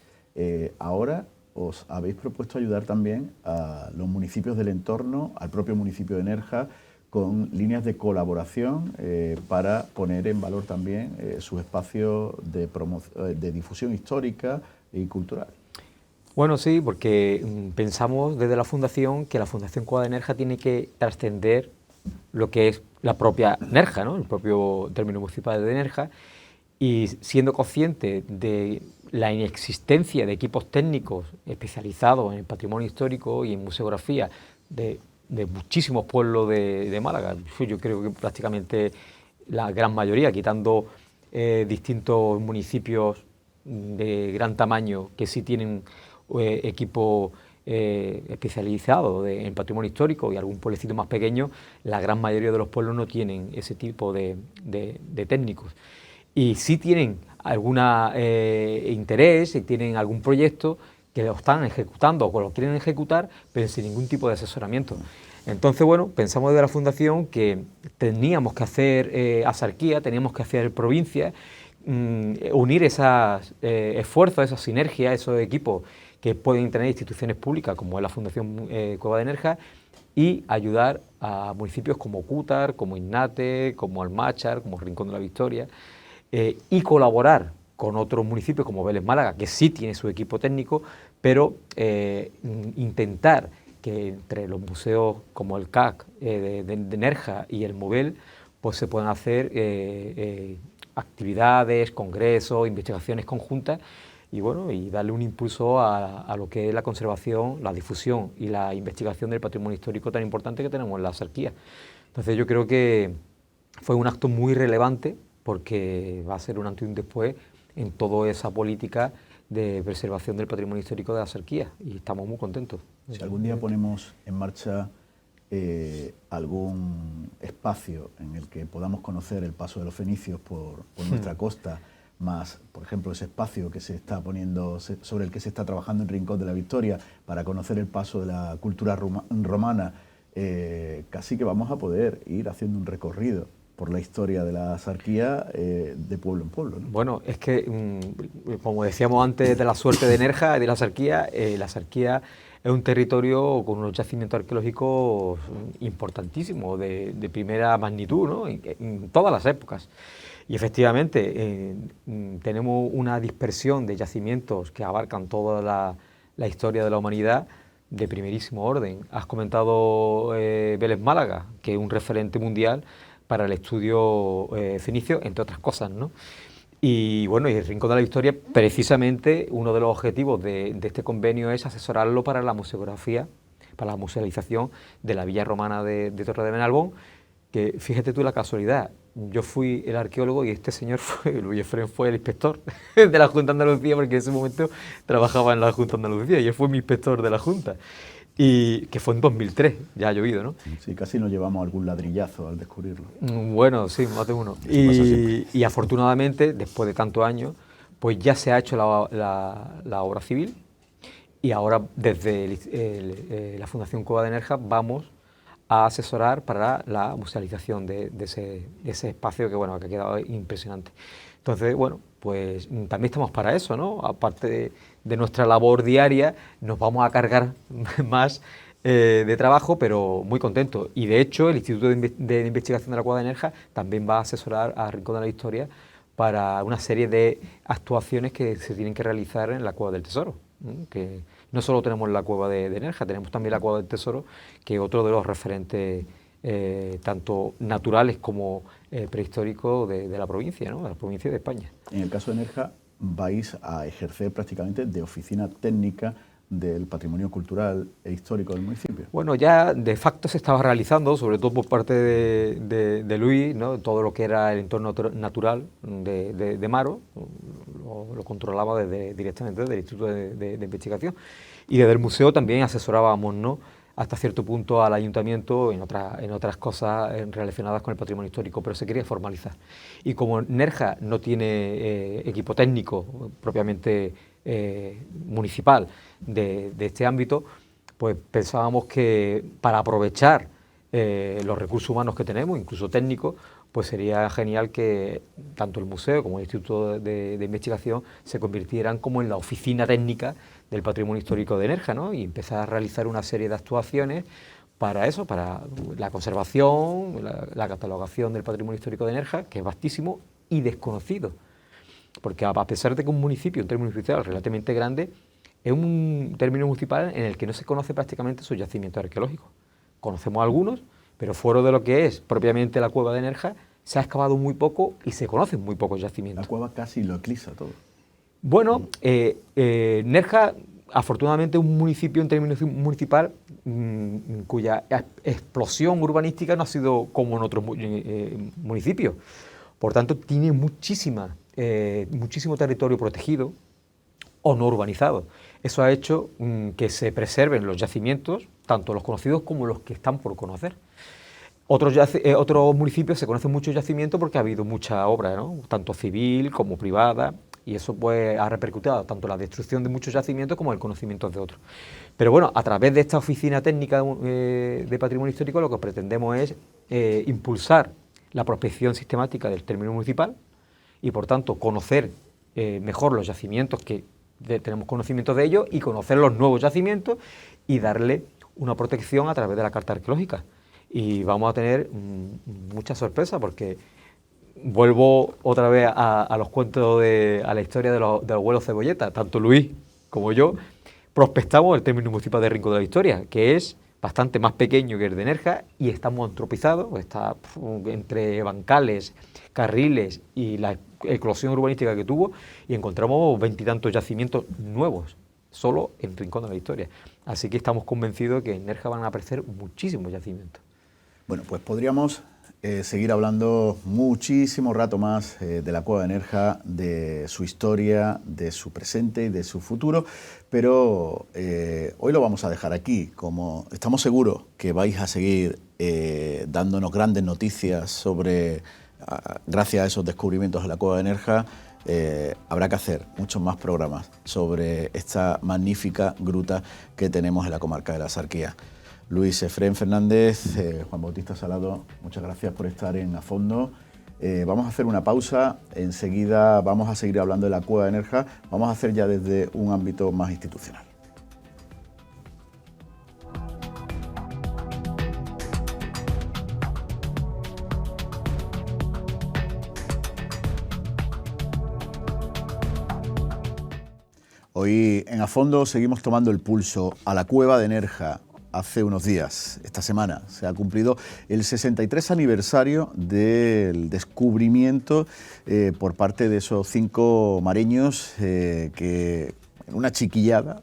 Speaker 1: ahora os habéis propuesto ayudar también a los municipios del entorno, al propio municipio de Nerja, con líneas de colaboración para poner en valor también sus espacios de difusión histórica y cultural.
Speaker 5: Bueno, sí, porque pensamos desde la Fundación que la Fundación Cueva de Nerja tiene que trascender lo que es la propia Nerja, ¿no? El propio término municipal de Nerja, y siendo consciente de la inexistencia de equipos técnicos especializados en el patrimonio histórico y en museografía de muchísimos pueblos de Málaga. Yo creo que prácticamente la gran mayoría, quitando distintos municipios de gran tamaño que sí tienen equipo especializado en patrimonio histórico y algún pueblecito más pequeño, la gran mayoría de los pueblos no tienen ese tipo de técnicos. Y sí tienen algún interés y tienen algún proyecto que lo están ejecutando o lo quieren ejecutar, pero sin ningún tipo de asesoramiento. Entonces, bueno, pensamos desde la Fundación que teníamos que hacer Axarquía, teníamos que hacer provincia, unir esos esfuerzos, esas sinergias, esos equipos que pueden tener instituciones públicas como es la Fundación Cueva de Nerja, y ayudar a municipios como Cútar, como Innate, como Almáchar, como Rincón de la Victoria, y colaborar con otros municipios como Vélez Málaga, que sí tiene su equipo técnico, pero intentar que entre los museos como el CAC de Nerja y el MOVEL pues se puedan hacer actividades, congresos, investigaciones conjuntas y bueno, y darle un impulso a lo que es la conservación, la difusión y la investigación del patrimonio histórico tan importante que tenemos en la Axarquía. Entonces yo creo que fue un acto muy relevante porque va a ser un antes y un después en toda esa política de preservación del patrimonio histórico de la Axarquía y estamos muy contentos.
Speaker 1: Si algún día ponemos en marcha algún espacio en el que podamos conocer el paso de los fenicios por nuestra costa, más, por ejemplo, ese espacio que se está poniendo, sobre el que se está trabajando en Rincón de la Victoria, para conocer el paso de la cultura romana, casi que vamos a poder ir haciendo un recorrido por la historia de la Axarquía de pueblo en pueblo, ¿no?
Speaker 5: Bueno, es que, como decíamos antes de la suerte de Nerja y de la Axarquía es un territorio con unos yacimientos arqueológicos importantísimos, de primera magnitud, ¿no? En todas las épocas. Y efectivamente tenemos una dispersión de yacimientos que abarcan toda la historia de la humanidad de primerísimo orden. Has comentado Vélez Málaga, que es un referente mundial para el estudio fenicio, entre otras cosas, ¿no? Y bueno, y el Rincón de la Victoria, precisamente uno de los objetivos de este convenio es asesorarlo para la museografía, para la musealización de la villa romana de Torre de Benalbón, que fíjate tú la casualidad, yo fui el arqueólogo y este señor Luis Efrén fue el inspector de la Junta de Andalucía, porque en ese momento trabajaba en la Junta de Andalucía y él fue mi inspector de la Junta. Y que fue en 2003, ya ha llovido, ¿no?
Speaker 1: Sí, casi nos llevamos algún ladrillazo al descubrirlo.
Speaker 5: Bueno, sí, más de uno. Y afortunadamente, después de tantos años, pues ya se ha hecho la obra civil y ahora desde la Fundación Cueva de Nerja vamos a asesorar para la musealización de ese espacio que, bueno, que ha quedado impresionante. Entonces, bueno, pues también estamos para eso, ¿no? Aparte de nuestra labor diaria, nos vamos a cargar más de trabajo, pero muy contentos. Y de hecho, el Instituto de Investigación de la Cueva de Nerja también va a asesorar a Rincón de la Victoria para una serie de actuaciones que se tienen que realizar en la Cueva del Tesoro, que no solo tenemos la Cueva de Nerja, tenemos también la Cueva del Tesoro, que es otro de los referentes tanto naturales como prehistóricos de la provincia, ¿no? De la provincia de España.
Speaker 1: En el caso de Nerja vais a ejercer prácticamente de oficina técnica del patrimonio cultural e histórico del municipio.
Speaker 5: Bueno, ya de facto se estaba realizando, sobre todo por parte de Luis, ¿no? Todo lo que era el entorno natural de Maro, lo controlaba directamente desde el Instituto de Investigación. Y desde el museo también asesorábamos, ¿no?, hasta cierto punto al ayuntamiento en otras cosas relacionadas con el patrimonio histórico, pero se quería formalizar. Y como Nerja no tiene equipo técnico propiamente municipal de este ámbito, pues pensábamos que para aprovechar los recursos humanos que tenemos, incluso técnicos, pues sería genial que tanto el museo como el Instituto de Investigación se convirtieran como en la oficina técnica del patrimonio histórico de Nerja, ¿no? Y empezar a realizar una serie de actuaciones para eso, para la conservación, la catalogación del patrimonio histórico de Nerja, que es vastísimo y desconocido. Porque a pesar de que un municipio, un término municipal relativamente grande, es un término municipal en el que no se conoce prácticamente sus yacimientos arqueológicos. Conocemos algunos, pero fuera de lo que es propiamente la Cueva de Nerja, se ha excavado muy poco y se conocen muy pocos yacimientos.
Speaker 1: La cueva casi lo eclipsa todo.
Speaker 5: Bueno, Nerja, afortunadamente, es un municipio en términos municipal cuya explosión urbanística no ha sido como en otros municipios. Por tanto, tiene muchísimo territorio protegido o no urbanizado. Eso ha hecho que se preserven los yacimientos, tanto los conocidos como los que están por conocer. Otros municipios se conocen muchos yacimientos porque ha habido mucha obra, ¿no?, tanto civil como privada, y eso pues ha repercutido tanto la destrucción de muchos yacimientos como el conocimiento de otros. Pero bueno, a través de esta oficina técnica de patrimonio histórico lo que pretendemos es impulsar la prospección sistemática del término municipal y por tanto conocer mejor los yacimientos que tenemos conocimiento de ellos y conocer los nuevos yacimientos y darle una protección a través de la carta arqueológica. Y vamos a tener mucha sorpresa porque vuelvo otra vez a los cuentos, a la historia de los abuelos Cebolleta. Tanto Luis como yo prospectamos el término municipal de Rincón de la Historia, que es bastante más pequeño que el de Nerja y está muy antropizados, está entre bancales, carriles y la eclosión urbanística que tuvo, y encontramos 20 y tantos yacimientos nuevos, solo en Rincón de la Historia. Así que estamos convencidos que en Nerja van a aparecer muchísimos yacimientos.
Speaker 1: Bueno, pues podríamos seguir hablando muchísimo rato más de la cueva de Nerja, de su historia, de su presente y de su futuro, pero hoy lo vamos a dejar aquí. Como estamos seguros que vais a seguir dándonos grandes noticias sobre, gracias a esos descubrimientos de la cueva de Nerja, habrá que hacer muchos más programas sobre esta magnífica gruta que tenemos en la comarca de la Axarquía. Luis Efrén Fernández, Juan Bautista Salado, muchas gracias por estar en A Fondo. Vamos a hacer una pausa, enseguida vamos a seguir hablando de la cueva de Nerja, vamos a hacer ya desde un ámbito más institucional. Hoy en A Fondo seguimos tomando el pulso a la cueva de Nerja. Hace unos días, esta semana, se ha cumplido el 63 aniversario del descubrimiento por parte de esos 5 mareños que en una chiquillada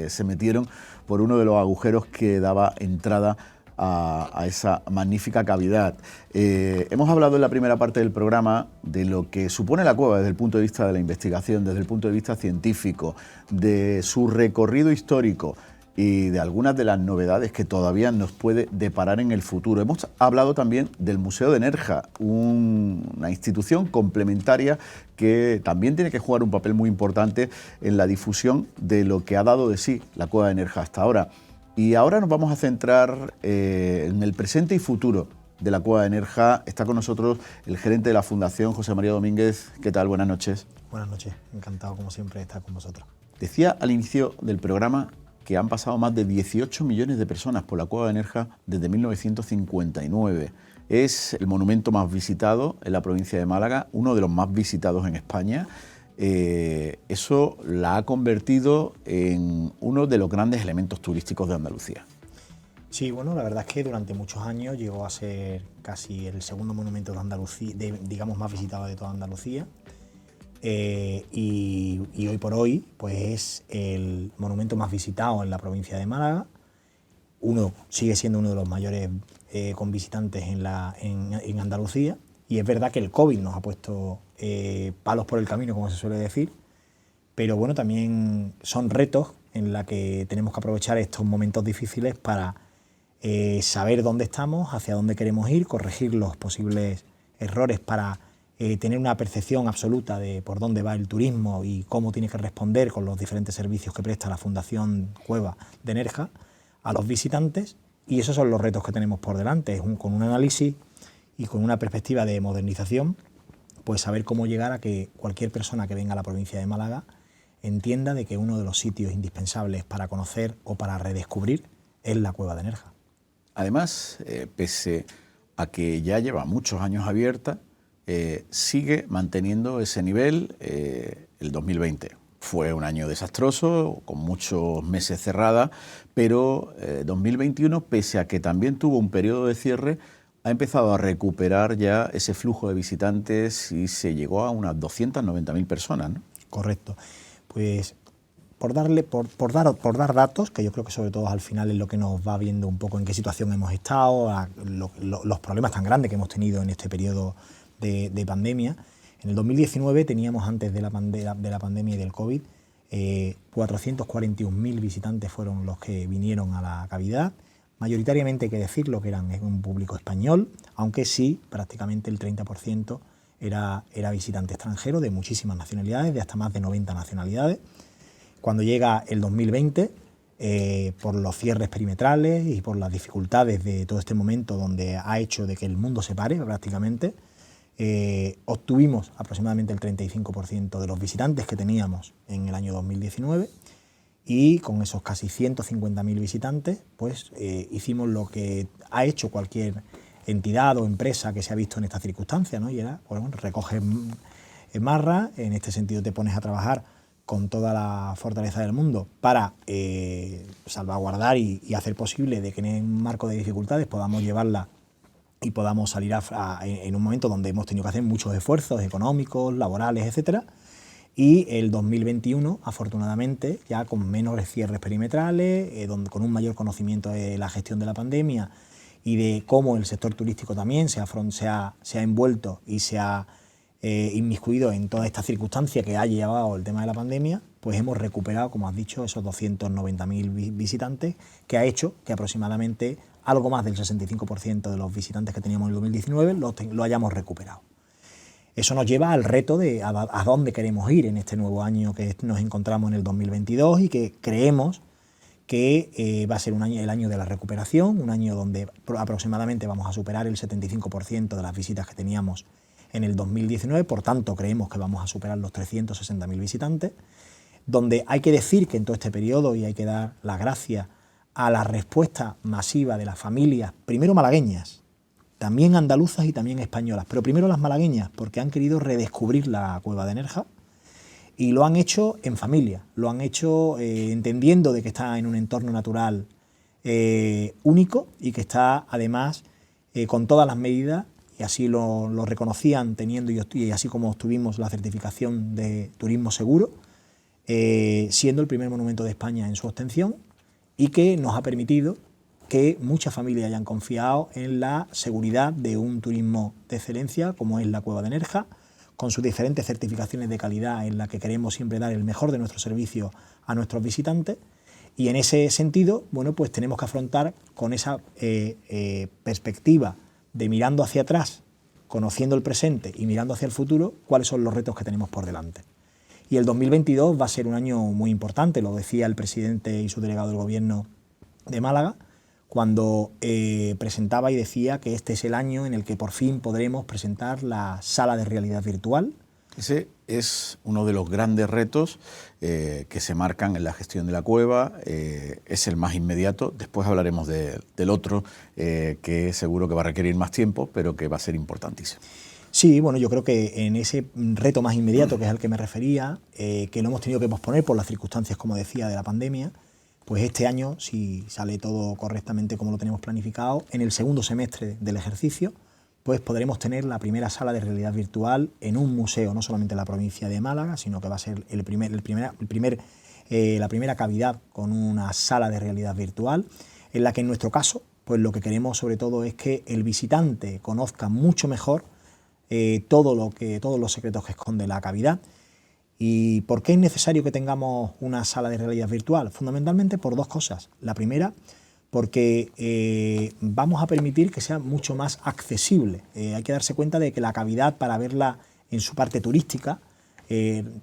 Speaker 1: se metieron por uno de los agujeros que daba entrada a esa magnífica cavidad. Hemos hablado en la primera parte del programa de lo que supone la cueva desde el punto de vista de la investigación, desde el punto de vista científico, de su recorrido histórico y de algunas de las novedades que todavía nos puede deparar en el futuro. Hemos hablado también del Museo de Nerja, una institución complementaria que también tiene que jugar un papel muy importante en la difusión de lo que ha dado de sí la cueva de Nerja hasta ahora. Y ahora nos vamos a centrar en el presente y futuro de la cueva de Nerja. Está con nosotros el gerente de la Fundación, José María Domínguez. ¿Qué tal? Buenas noches.
Speaker 6: Buenas noches, encantado como siempre de estar con vosotros.
Speaker 1: Decía al inicio del programa que han pasado más de 18 millones de personas por la cueva de Nerja desde 1959. Es el monumento más visitado en la provincia de Málaga, uno de los más visitados en España. Eso la ha convertido en uno de los grandes elementos turísticos de Andalucía.
Speaker 6: Sí, bueno, la verdad es que durante muchos años llegó a ser casi el segundo monumento de Andalucía, digamos, más visitado de toda Andalucía. Y hoy por hoy pues es el monumento más visitado en la provincia de Málaga. Sigue siendo uno de los mayores con visitantes en Andalucía, y es verdad que el COVID nos ha puesto palos por el camino, como se suele decir, pero bueno, también son retos en la que tenemos que aprovechar estos momentos difíciles para saber dónde estamos, hacia dónde queremos ir, corregir los posibles errores para tener una percepción absoluta de por dónde va el turismo y cómo tiene que responder con los diferentes servicios que presta la Fundación Cueva de Nerja a los visitantes, y esos son los retos que tenemos por delante, con un análisis y con una perspectiva de modernización, pues saber cómo llegar a que cualquier persona que venga a la provincia de Málaga entienda de que uno de los sitios indispensables para conocer o para redescubrir es la Cueva de Nerja.
Speaker 1: Además, pese a que ya lleva muchos años abierta, sigue manteniendo ese nivel. El 2020 fue un año desastroso, con muchos meses cerrada, pero 2021, pese a que también tuvo un periodo de cierre, ha empezado a recuperar ya ese flujo de visitantes y se llegó a unas 290.000 personas, ¿no?
Speaker 6: Correcto. Pues por dar datos, que yo creo que sobre todo al final es lo que nos va viendo un poco en qué situación hemos estado, los problemas tan grandes que hemos tenido en este periodo de pandemia. En el 2019 teníamos, antes de la pandemia y del COVID, 441.000 visitantes fueron los que vinieron a la cavidad. Mayoritariamente, hay que decirlo, que eran un público español, aunque sí, prácticamente el 30% era visitante extranjero de muchísimas nacionalidades, de hasta más de 90 nacionalidades. Cuando llega el 2020, por los cierres perimetrales y por las dificultades de todo este momento donde ha hecho de que el mundo se pare prácticamente, obtuvimos aproximadamente el 35% de los visitantes que teníamos en el año 2019 y con esos casi 150.000 visitantes pues hicimos lo que ha hecho cualquier entidad o empresa que se ha visto en esta circunstancia, ¿no? Y era, bueno, recoges marra, en este sentido te pones a trabajar con toda la fortaleza del mundo para salvaguardar y hacer posible de que en un marco de dificultades podamos llevarla y podamos salir en un momento donde hemos tenido que hacer muchos esfuerzos económicos, laborales, etcétera. Y el 2021, afortunadamente, ya con menores cierres perimetrales, con un mayor conocimiento de la gestión de la pandemia y de cómo el sector turístico también se ha envuelto y se ha inmiscuido en toda esta circunstancia que ha llevado el tema de la pandemia, pues hemos recuperado, como has dicho, esos 290.000 visitantes, que ha hecho que aproximadamente algo más del 65% de los visitantes que teníamos en el 2019 lo hayamos recuperado. Eso nos lleva al reto de a dónde queremos ir en este nuevo año que nos encontramos en el 2022 y que creemos que va a ser el año de la recuperación, un año donde aproximadamente vamos a superar el 75% de las visitas que teníamos en el 2019, por tanto creemos que vamos a superar los 360.000 visitantes, donde hay que decir que en todo este periodo, y hay que dar las gracias a la respuesta masiva de las familias, primero malagueñas, también andaluzas y también españolas, pero primero las malagueñas, porque han querido redescubrir la Cueva de Nerja y lo han hecho en familia, lo han hecho entendiendo de que está en un entorno natural único y que está además con todas las medidas, y así lo reconocían teniendo y así como obtuvimos la certificación de turismo seguro, siendo el primer monumento de España en su extensión y que nos ha permitido que muchas familias hayan confiado en la seguridad de un turismo de excelencia como es la Cueva de Nerja, con sus diferentes certificaciones de calidad en la que queremos siempre dar el mejor de nuestro servicio a nuestros visitantes. Y en ese sentido, bueno, pues tenemos que afrontar con esa perspectiva de mirando hacia atrás, conociendo el presente y mirando hacia el futuro, cuáles son los retos que tenemos por delante. Y el 2022 va a ser un año muy importante, lo decía el presidente y su delegado del Gobierno de Málaga, cuando presentaba y decía que este es el año en el que por fin podremos presentar la sala de realidad virtual.
Speaker 1: Ese es uno de los grandes retos que se marcan en la gestión de la cueva, es el más inmediato, después hablaremos del otro, que seguro que va a requerir más tiempo, pero que va a ser importantísimo.
Speaker 6: Sí, bueno, yo creo que en ese reto más inmediato, que es al que me refería, que lo hemos tenido que posponer por las circunstancias, como decía, de la pandemia, pues este año, si sale todo correctamente como lo tenemos planificado, en el segundo semestre del ejercicio, pues podremos tener la primera sala de realidad virtual en un museo, no solamente en la provincia de Málaga, sino que va a ser la primera cavidad con una sala de realidad virtual, en la que en nuestro caso, pues lo que queremos sobre todo es que el visitante conozca mucho mejor todos los secretos que esconde la cavidad. ¿Y por qué es necesario que tengamos una sala de realidad virtual? Fundamentalmente por dos cosas. La primera, porque vamos a permitir que sea mucho más accesible. Hay que darse cuenta de que la cavidad, para verla en su parte turística,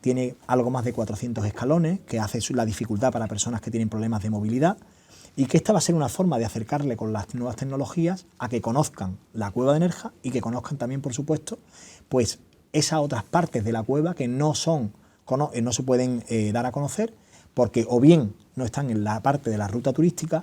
Speaker 6: tiene algo más de 400 escalones, que hace la dificultad para personas que tienen problemas de movilidad, y que esta va a ser una forma de acercarle con las nuevas tecnologías a que conozcan la Cueva de Nerja y que conozcan también, por supuesto, pues esas otras partes de la cueva que no se pueden dar a conocer, porque o bien no están en la parte de la ruta turística,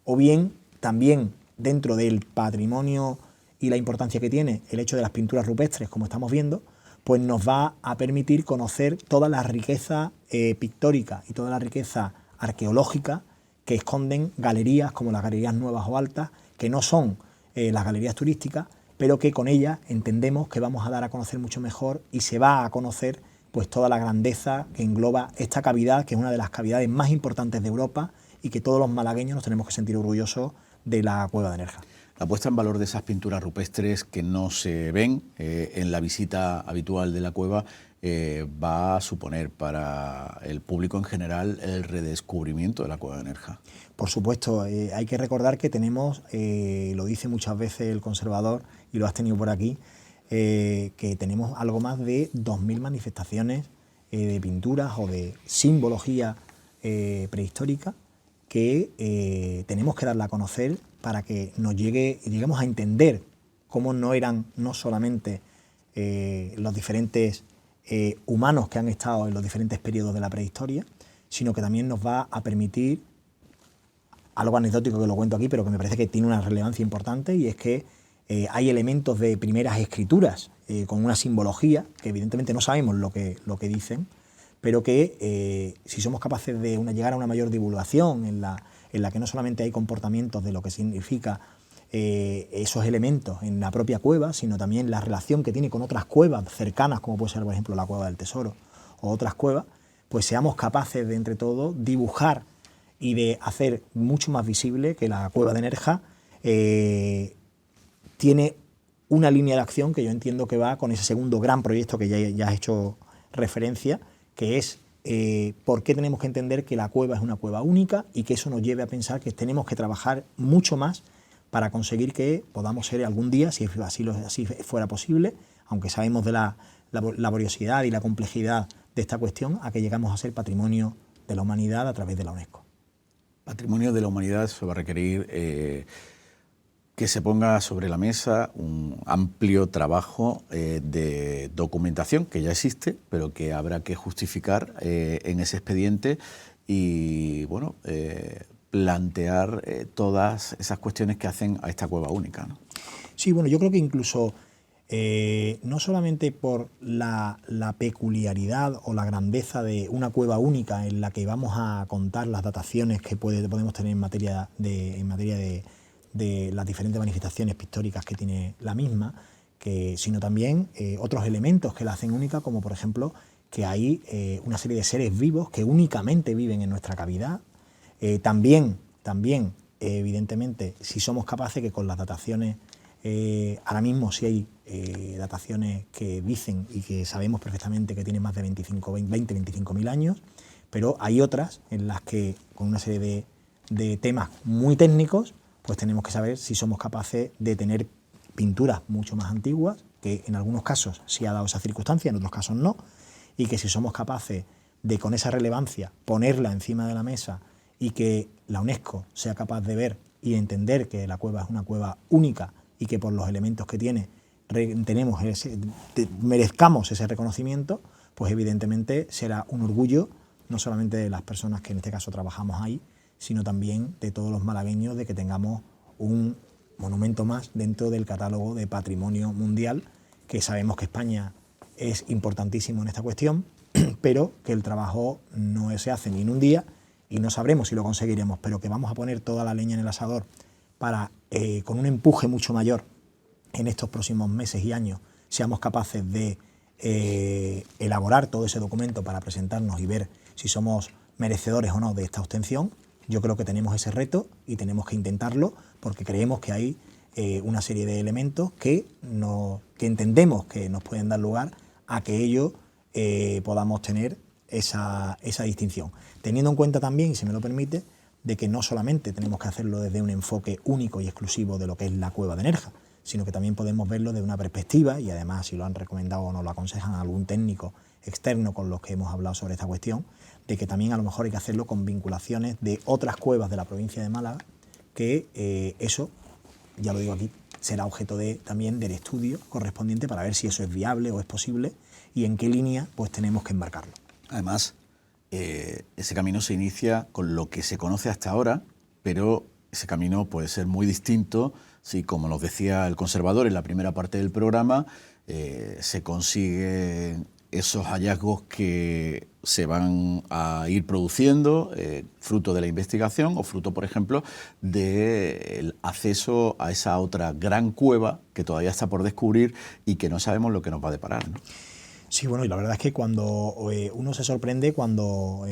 Speaker 6: o bien también dentro del patrimonio y la importancia que tiene el hecho de las pinturas rupestres, como estamos viendo, pues nos va a permitir conocer toda la riqueza pictórica y toda la riqueza arqueológica que esconden galerías como las galerías nuevas o altas, que no son las galerías turísticas, pero que con ellas entendemos que vamos a dar a conocer mucho mejor y se va a conocer pues toda la grandeza que engloba esta cavidad, que es una de las cavidades más importantes de Europa y que todos los malagueños nos tenemos que sentir orgullosos de la Cueva de Nerja.
Speaker 1: La puesta en valor de esas pinturas rupestres que no se ven en la visita habitual de la cueva va a suponer para el público en general el redescubrimiento de la Cueva de Nerja.
Speaker 6: Por supuesto, hay que recordar que tenemos, lo dice muchas veces el conservador y lo has tenido por aquí, que tenemos algo más de 2.000 manifestaciones de pinturas o de simbología prehistórica que tenemos que darla a conocer para que lleguemos a entender cómo no eran no solamente los diferentes humanos que han estado en los diferentes periodos de la prehistoria, sino que también nos va a permitir algo anecdótico que lo cuento aquí, pero que me parece que tiene una relevancia importante, y es que hay elementos de primeras escrituras con una simbología que evidentemente no sabemos lo que dicen, pero que si somos capaces de llegar a una mayor divulgación en la que no solamente hay comportamientos de lo que significa esos elementos en la propia cueva, sino también la relación que tiene con otras cuevas cercanas, como puede ser, por ejemplo, la Cueva del Tesoro o otras cuevas, pues seamos capaces de, entre todos, dibujar y de hacer mucho más visible que la Cueva de Nerja tiene una línea de acción que yo entiendo que va con ese segundo gran proyecto que ya has hecho referencia, que es por qué tenemos que entender que la cueva es una cueva única, y que eso nos lleve a pensar que tenemos que trabajar mucho más para conseguir que podamos ser algún día, si así fuera posible, aunque sabemos de la laboriosidad y la complejidad de esta cuestión, a que llegamos a ser patrimonio de la humanidad a través de la UNESCO.
Speaker 1: Patrimonio de la humanidad, eso va a requerir que se ponga sobre la mesa un amplio trabajo de documentación que ya existe, pero que habrá que justificar en ese expediente y, bueno, plantear todas esas cuestiones que hacen a esta cueva única, ¿no?
Speaker 6: Sí, bueno, yo creo que incluso no solamente por la peculiaridad o la grandeza de una cueva única en la que vamos a contar las dataciones que podemos tener en materia de las diferentes manifestaciones pictóricas que tiene la misma, sino también otros elementos que la hacen única, como por ejemplo que hay una serie de seres vivos que únicamente viven en nuestra cavidad. También, evidentemente, si somos capaces que con las dataciones, ahora mismo sí hay dataciones que dicen y que sabemos perfectamente que tienen más de 20-25.000 años, pero hay otras en las que, con una serie de temas muy técnicos, pues tenemos que saber si somos capaces de tener pinturas mucho más antiguas, que en algunos casos sí ha dado esa circunstancia, en otros casos no, y que si somos capaces de, con esa relevancia, ponerla encima de la mesa y que la UNESCO sea capaz de ver y entender que la cueva es una cueva única y que por los elementos que tiene merezcamos ese reconocimiento, pues evidentemente será un orgullo no solamente de las personas que en este caso trabajamos ahí, sino también de todos los malagueños, de que tengamos un monumento más dentro del catálogo de patrimonio mundial, que sabemos que España es importantísimo en esta cuestión, pero que el trabajo no se hace ni en un día y no sabremos si lo conseguiremos, pero que vamos a poner toda la leña en el asador para, con un empuje mucho mayor en estos próximos meses y años, seamos capaces de elaborar todo ese documento para presentarnos y ver si somos merecedores o no de esta obtención. Yo creo que tenemos ese reto y tenemos que intentarlo, porque creemos que hay una serie de elementos que entendemos que nos pueden dar lugar a que ello podamos tener esa distinción. Teniendo en cuenta también, si me lo permite, de que no solamente tenemos que hacerlo desde un enfoque único y exclusivo de lo que es la cueva de Nerja, sino que también podemos verlo desde una perspectiva, y además si lo han recomendado o nos lo aconsejan algún técnico externo con los que hemos hablado sobre esta cuestión, de que también a lo mejor hay que hacerlo con vinculaciones de otras cuevas de la provincia de Málaga, que eso, ya lo digo aquí, será objeto también del estudio correspondiente para ver si eso es viable o es posible y en qué línea pues tenemos que embarcarlo.
Speaker 1: Además, ese camino se inicia con lo que se conoce hasta ahora, pero ese camino puede ser muy distinto si, como nos decía el conservador en la primera parte del programa, se consiguen esos hallazgos que se van a ir produciendo fruto de la investigación o fruto, por ejemplo, del acceso a esa otra gran cueva que todavía está por descubrir y que no sabemos lo que nos va a deparar, ¿no?
Speaker 6: Sí, bueno, y la verdad es que cuando uno se sorprende cuando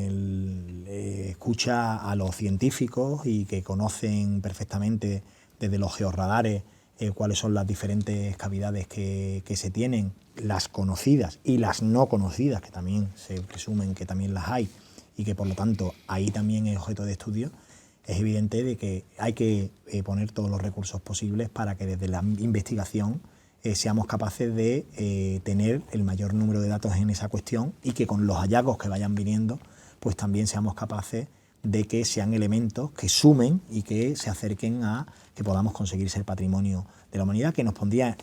Speaker 6: escucha a los científicos y que conocen perfectamente desde los georradares cuáles son las diferentes cavidades que se tienen, las conocidas y las no conocidas, que también se presumen que también las hay y que por lo tanto ahí también es objeto de estudio, es evidente de que hay que poner todos los recursos posibles para que desde la investigación seamos capaces de tener el mayor número de datos en esa cuestión y que con los hallazgos que vayan viniendo pues también seamos capaces de que sean elementos que sumen y que se acerquen a que podamos conseguir ser patrimonio de la humanidad, que nos pondría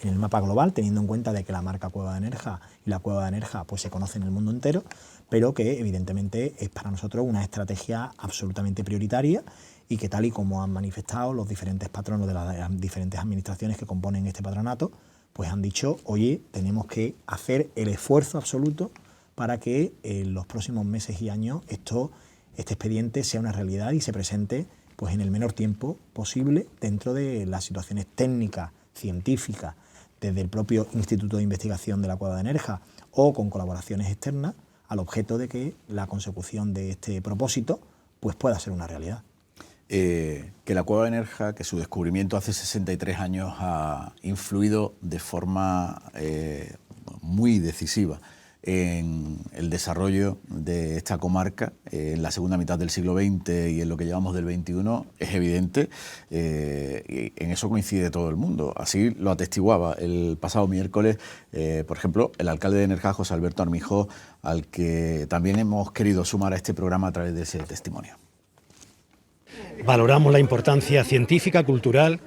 Speaker 6: en el mapa global, teniendo en cuenta de que la marca Cueva de Nerja y la Cueva de Nerja pues se conocen en el mundo entero, pero que evidentemente es para nosotros una estrategia absolutamente prioritaria y que, tal y como han manifestado los diferentes patronos de las diferentes administraciones que componen este patronato, pues han dicho, oye, tenemos que hacer el esfuerzo absoluto para que en los próximos meses y años este expediente sea una realidad y se presente pues en el menor tiempo posible dentro de las situaciones técnicas, científicas, desde el propio Instituto de Investigación de la Cueva de Nerja o con colaboraciones externas, al objeto de que la consecución de este propósito pues pueda ser una realidad.
Speaker 1: Que la Cueva de Nerja, que su descubrimiento hace 63 años ha influido de forma muy decisiva en el desarrollo de esta comarca en la segunda mitad del siglo XX y en lo que llevamos del XXI, es evidente, y en eso coincide todo el mundo. Así lo atestiguaba el pasado miércoles, por ejemplo, el alcalde de Nerja, José Alberto Armijó, al que también hemos querido sumar a este programa a través de ese testimonio.
Speaker 7: Valoramos la importancia científica, cultural,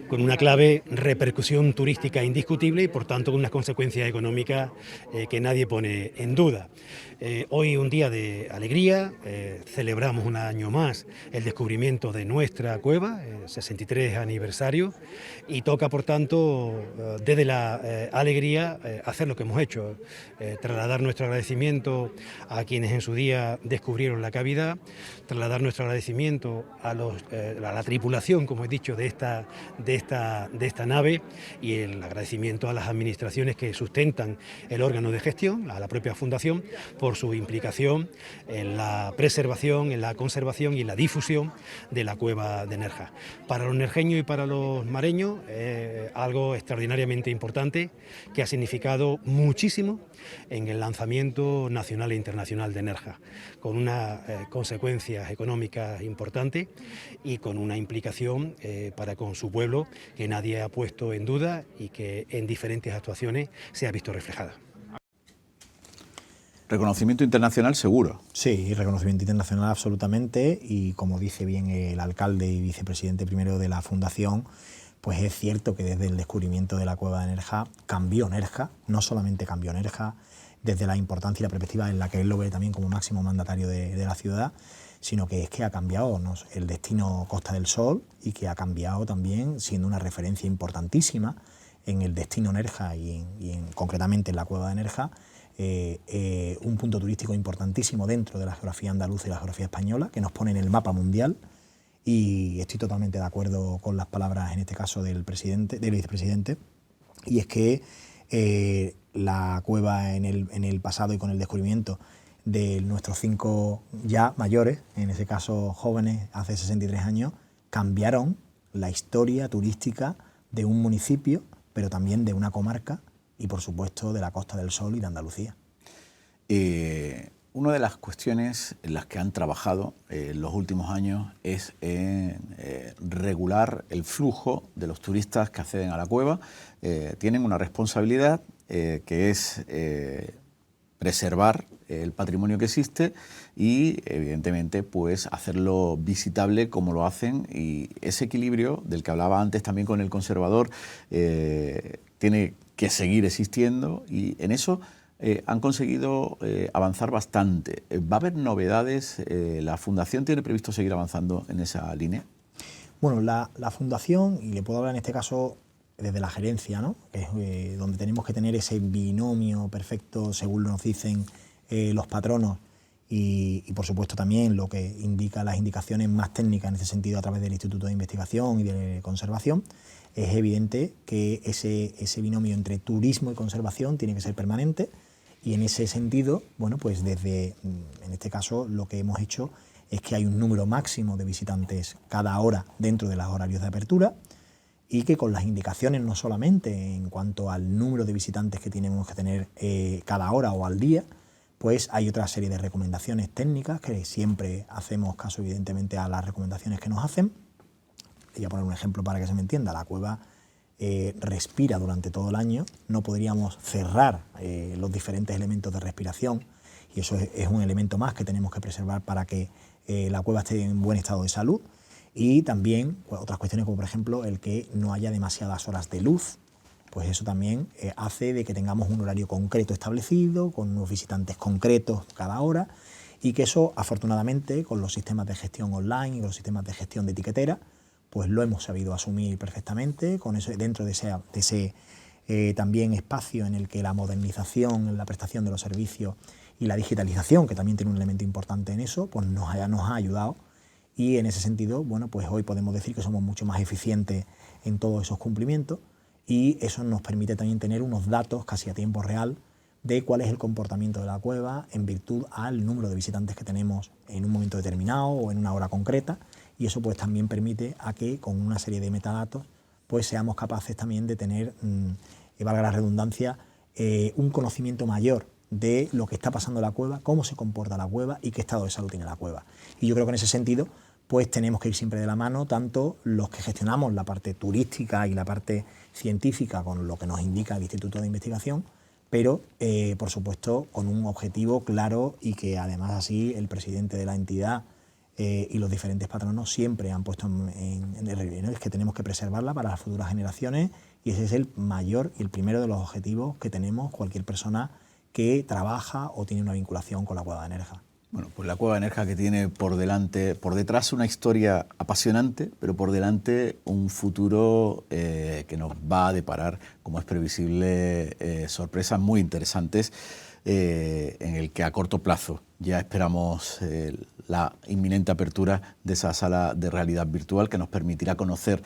Speaker 7: con una clave repercusión turística indiscutible y por tanto con unas consecuencias económicas que nadie pone en duda. Hoy un día de alegría, celebramos un año más el descubrimiento de nuestra cueva, 63 aniversario, y toca por tanto desde la alegría hacer lo que hemos hecho, trasladar nuestro agradecimiento a quienes en su día descubrieron la cavidad, trasladar nuestro agradecimiento a la tripulación, como he dicho, de esta nave, y el agradecimiento a las administraciones que sustentan el órgano de gestión, a la propia fundación, por su implicación en la preservación, en la conservación y en la difusión de la Cueva de Nerja. Para los nerjeños y para los mareños, algo extraordinariamente importante que ha significado muchísimo en el lanzamiento nacional e internacional de Nerja, con unas consecuencias económicas importantes y con una implicación para con su pueblo que nadie ha puesto en duda y que en diferentes actuaciones se ha visto reflejada.
Speaker 1: Reconocimiento internacional seguro.
Speaker 6: Sí, reconocimiento internacional absolutamente, y como dice bien el alcalde y vicepresidente primero de la fundación, pues es cierto que desde el descubrimiento de la Cueva de Nerja cambió Nerja, no solamente cambió Nerja desde la importancia y la perspectiva en la que él lo ve también como máximo mandatario de la ciudad, sino que es que ha cambiado el destino Costa del Sol, y que ha cambiado también siendo una referencia importantísima en el destino Nerja y concretamente en la Cueva de Nerja, un punto turístico importantísimo dentro de la geografía andaluza y la geografía española, que nos pone en el mapa mundial. Y estoy totalmente de acuerdo con las palabras, en este caso del vicepresidente, y es que la cueva en el pasado y con el descubrimiento de nuestros 5 ya mayores, en ese caso jóvenes, hace 63 años, cambiaron la historia turística de un municipio, pero también de una comarca y, por supuesto, de la Costa del Sol y de Andalucía.
Speaker 1: Una de las cuestiones en las que han trabajado en los últimos años es regular el flujo de los turistas que acceden a la cueva. Tienen una responsabilidad que es preservar el patrimonio que existe y, evidentemente, pues hacerlo visitable como lo hacen, y ese equilibrio del que hablaba antes también con el conservador tiene que seguir existiendo, y en eso han conseguido avanzar bastante. ¿Va a haber novedades? ¿La Fundación tiene previsto seguir avanzando en esa línea?
Speaker 6: Bueno, la Fundación, y le puedo hablar en este caso desde la gerencia, ¿no?, que es donde tenemos que tener ese binomio perfecto, según nos dicen los patronos, y por supuesto también lo que indica las indicaciones más técnicas en ese sentido a través del Instituto de Investigación y de Conservación. Es evidente que ese binomio entre turismo y conservación tiene que ser permanente, y en ese sentido, bueno, pues en este caso lo que hemos hecho es que hay un número máximo de visitantes cada hora dentro de los horarios de apertura, y que con las indicaciones no solamente en cuanto al número de visitantes que tenemos que tener cada hora o al día, pues hay otra serie de recomendaciones técnicas que siempre hacemos caso, evidentemente, a las recomendaciones que nos hacen. Voy a poner un ejemplo para que se me entienda. La cueva respira durante todo el año, no podríamos cerrar los diferentes elementos de respiración, y eso es un elemento más que tenemos que preservar para que la cueva esté en buen estado de salud, y también pues, otras cuestiones como por ejemplo el que no haya demasiadas horas de luz, pues eso también hace de que tengamos un horario concreto establecido, con unos visitantes concretos cada hora, y que eso afortunadamente con los sistemas de gestión online y con los sistemas de gestión de etiquetera, pues lo hemos sabido asumir perfectamente, con eso, dentro de ese también espacio en el que la modernización en la prestación de los servicios y la digitalización, que también tiene un elemento importante en eso, pues nos ha ayudado, y en ese sentido, bueno, pues hoy podemos decir que somos mucho más eficientes en todos esos cumplimientos, y eso nos permite también tener unos datos casi a tiempo real de cuál es el comportamiento de la cueva en virtud al número de visitantes que tenemos en un momento determinado o en una hora concreta, y eso pues también permite a que con una serie de metadatos pues seamos capaces también de tener, valga la redundancia, un conocimiento mayor de lo que está pasando en la cueva, cómo se comporta la cueva y qué estado de salud tiene la cueva. Y yo creo que en ese sentido pues tenemos que ir siempre de la mano, tanto los que gestionamos la parte turística y la parte científica con lo que nos indica el Instituto de Investigación, pero por supuesto con un objetivo claro, y que además así el presidente de la entidad y los diferentes patronos siempre han puesto en el relieve, ¿no? Es que tenemos que preservarla para las futuras generaciones, y ese es el mayor y el primero de los objetivos que tenemos cualquier persona que trabaja o tiene una vinculación con la Cueva de Nerja.
Speaker 1: Bueno, pues la Cueva de Nerja, que tiene por detrás una historia apasionante, pero por delante un futuro que nos va a deparar, como es previsible, sorpresas muy interesantes, en el que a corto plazo ya esperamos la inminente apertura de esa sala de realidad virtual que nos permitirá conocer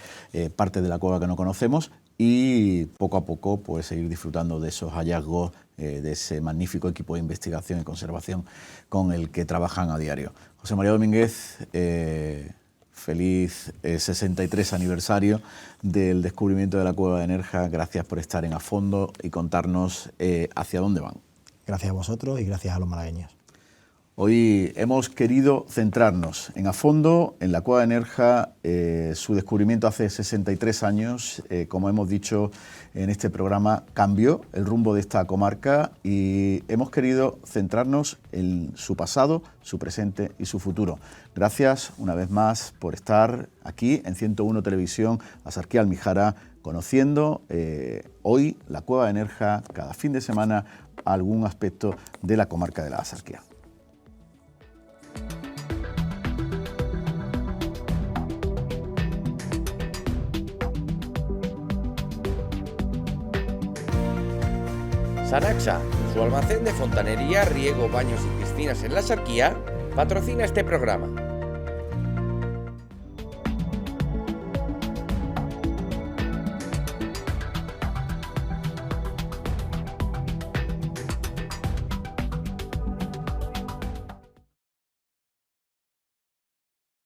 Speaker 1: parte de la cueva que no conocemos, y poco a poco pues seguir disfrutando de esos hallazgos, de ese magnífico equipo de investigación y conservación con el que trabajan a diario. José María Domínguez, feliz 63 aniversario del descubrimiento de la Cueva de Nerja. Gracias por estar en A Fondo y contarnos hacia dónde van.
Speaker 6: Gracias a vosotros y gracias a los malagueños.
Speaker 1: Hoy hemos querido centrarnos en A Fondo, en la Cueva de Nerja, su descubrimiento hace 63 años, como hemos dicho en este programa, cambió el rumbo de esta comarca, y hemos querido centrarnos en su pasado, su presente y su futuro. Gracias una vez más por estar aquí en 101 Televisión, Axarquía Almijara, conociendo hoy la Cueva de Nerja, cada fin de semana algún aspecto de la comarca de la Axarquía.
Speaker 3: Sanaxa, su almacén de fontanería, riego, baños y piscinas en la Axarquía, patrocina este programa.